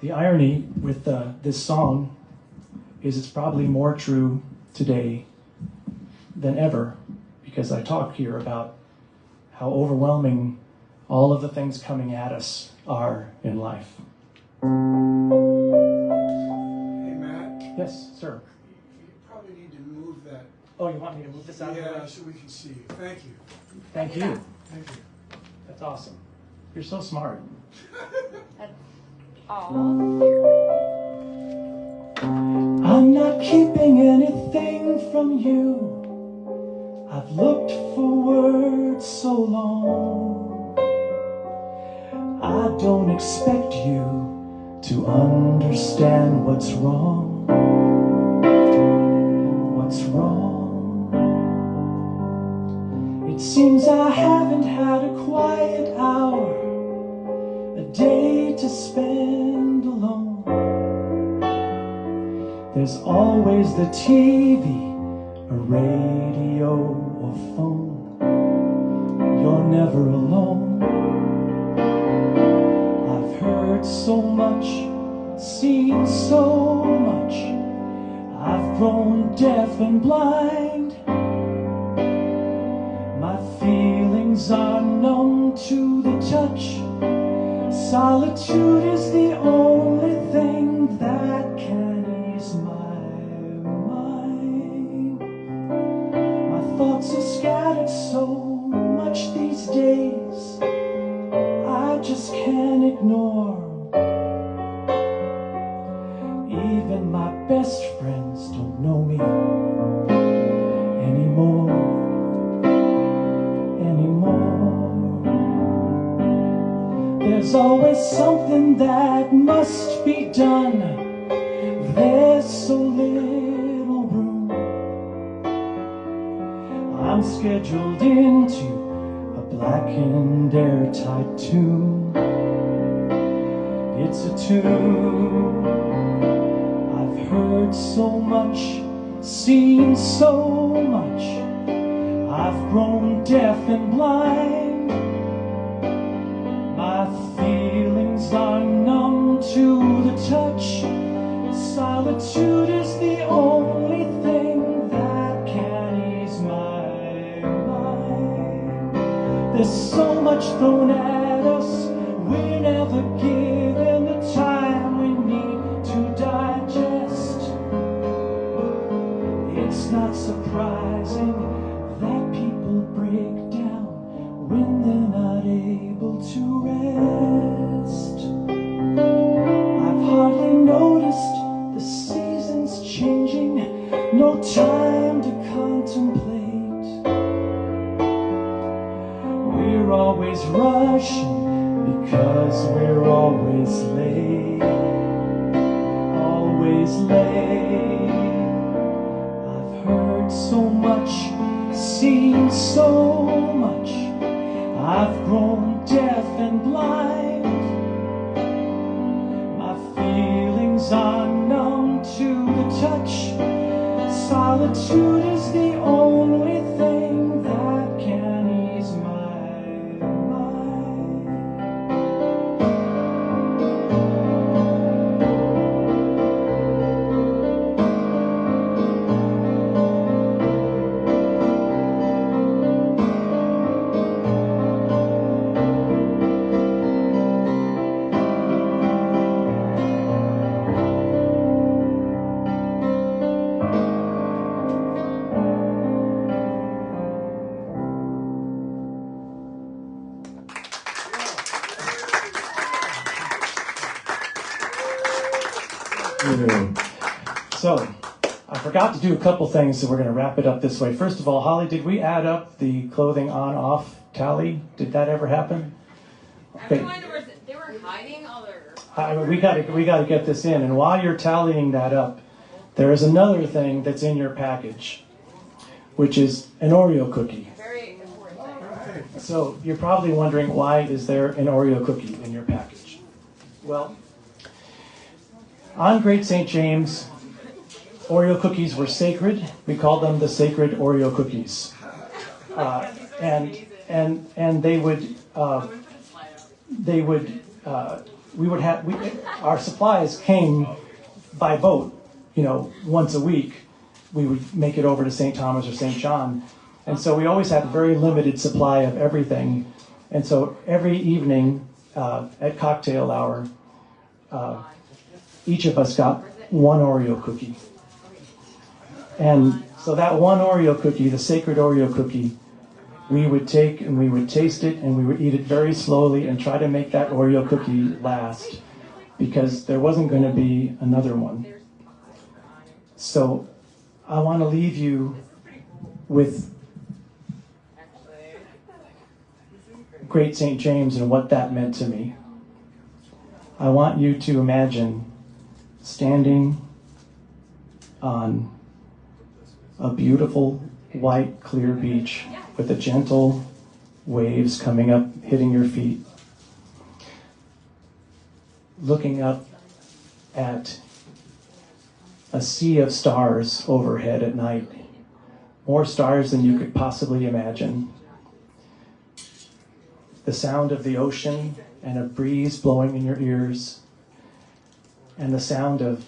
The irony with this song is it's probably more true today than ever, because I talk here about how overwhelming all of the things coming at us are in life. Hey, Matt. Yes, sir. You probably need to move that. Oh, you want me to move this out of the way? Yeah, so we can see you. Thank you. Thank you. Thank you. That's awesome. You're so smart. I'm not keeping anything from you. I've looked for words so long. I don't expect you to understand what's wrong. What's wrong? It seems I haven't had a quiet hour, a day to spend alone. There's always the TV, a radio or phone. You're never alone. I've heard so much, seen so much. I've grown deaf and blind. My feelings are numb to the touch. Solitude is the only thing that can ease my mind. My thoughts are scattered so much these days, I just can't ignore. Even my best friends don't know me anymore. There's always something that must be done. There's so little room. I'm scheduled into a blackened airtight tomb. It's a tomb. I've heard so much, seen so much. I've grown deaf and blind. My feelings are numb to the touch. Solitude is the only thing that can ease my mind. There's so much thrown at us, we're never given the time we need to digest. It's not surprising that people break down when they're not able to rest. I've hardly noticed the seasons changing, no time to contemplate. We're always rushing because we're always late. Always late. I've heard so much, seen so much. I've grown deaf and blind. My feelings are numb to the touch. Solitude is the only thing that can ease my mind. So, I forgot to do a couple things, so we're going to wrap it up this way. First of all, Holly, did we add up the clothing on-off tally? Did that ever happen? Okay. Everyone they were hiding all their... We got to get this in. And while you're tallying that up, there is another thing that's in your package, which is an Oreo cookie. Very important thing. So you're probably wondering, why is there an Oreo cookie in your package? Well, on Great St. James, Oreo cookies were sacred. We called them the sacred Oreo cookies. And they would our supplies came by boat, once a week. We would make it over to St. Thomas or St. John. And so we always had a very limited supply of everything. And so every evening at cocktail hour, each of us got one Oreo cookie. And so that one Oreo cookie, the sacred Oreo cookie, we would take and we would taste it and we would eat it very slowly and try to make that Oreo cookie last, because there wasn't going to be another one. So I want to leave you with Great St. James and what that meant to me. I want you to imagine standing on a beautiful white clear beach with the gentle waves coming up, hitting your feet, looking up at a sea of stars overhead at night, more stars than you could possibly imagine. The sound of the ocean and a breeze blowing in your ears, and the sound of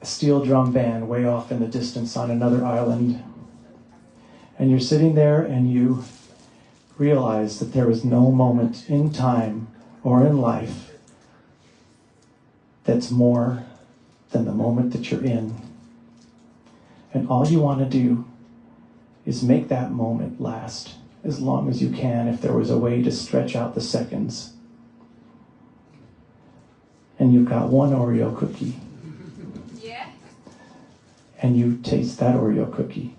a steel drum band way off in the distance on another island. And you're sitting there and you realize that there is no moment in time or in life that's more than the moment that you're in. And all you want to do is make that moment last as long as you can, if there was a way to stretch out the seconds. And you've got one Oreo cookie. Yeah. And you taste that Oreo cookie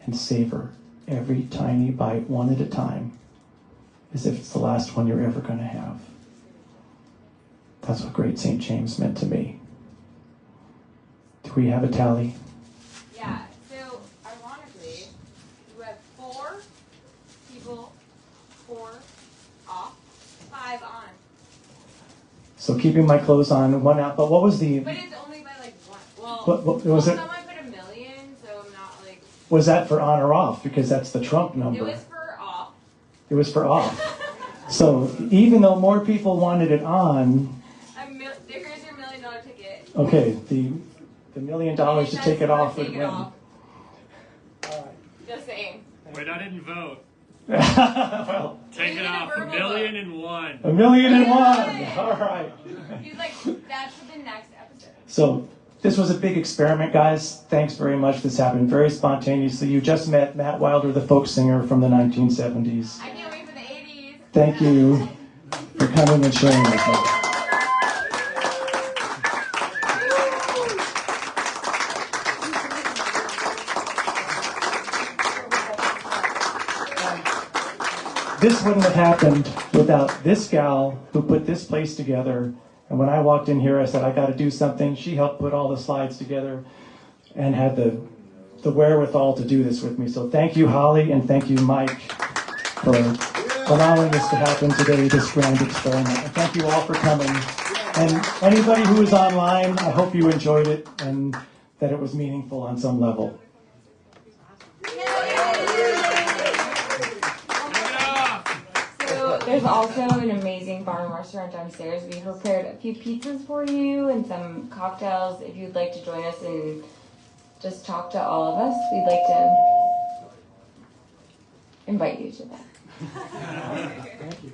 and savor every tiny bite one at a time as if it's the last one you're ever going to have. That's what Great St. James meant to me. Do we have a tally? Yeah, so ironically, you have 4 people, 4 off, 5 on. So keeping my clothes on, 1 out. But what was the... But it's only by like 1. Well, what was it? someone put 1 million, so I'm not like... Was that for on or off? Because that's the Trump number. It was for off. It was for off. So even though more people wanted it on... Here's your $1 million ticket. Okay, the $1 million to take it off would Take it win. off. Just saying. Wait, I didn't vote. Well, Take it off. verbal $1,000,001. $1,000,001. All right. He's like, that's for the next episode. So this was a big experiment, guys. Thanks very much. This happened very spontaneously. You just met Matt Wilder, the folk singer from the 1970s. I can't wait for the 80s. Thank you for coming and sharing with me. This wouldn't have happened without this gal who put this place together. And when I walked in here, I said, I got to do something. She helped put all the slides together and had the wherewithal to do this with me. So thank you, Holly, and thank you, Mike, for allowing this to happen today, this grand experiment. And thank you all for coming. And anybody who is online, I hope you enjoyed it and that it was meaningful on some level. So there's also an amazing bar and restaurant downstairs. We prepared a few pizzas for you and some cocktails. If you'd like to join us and just talk to all of us, we'd like to invite you to that. Thank you.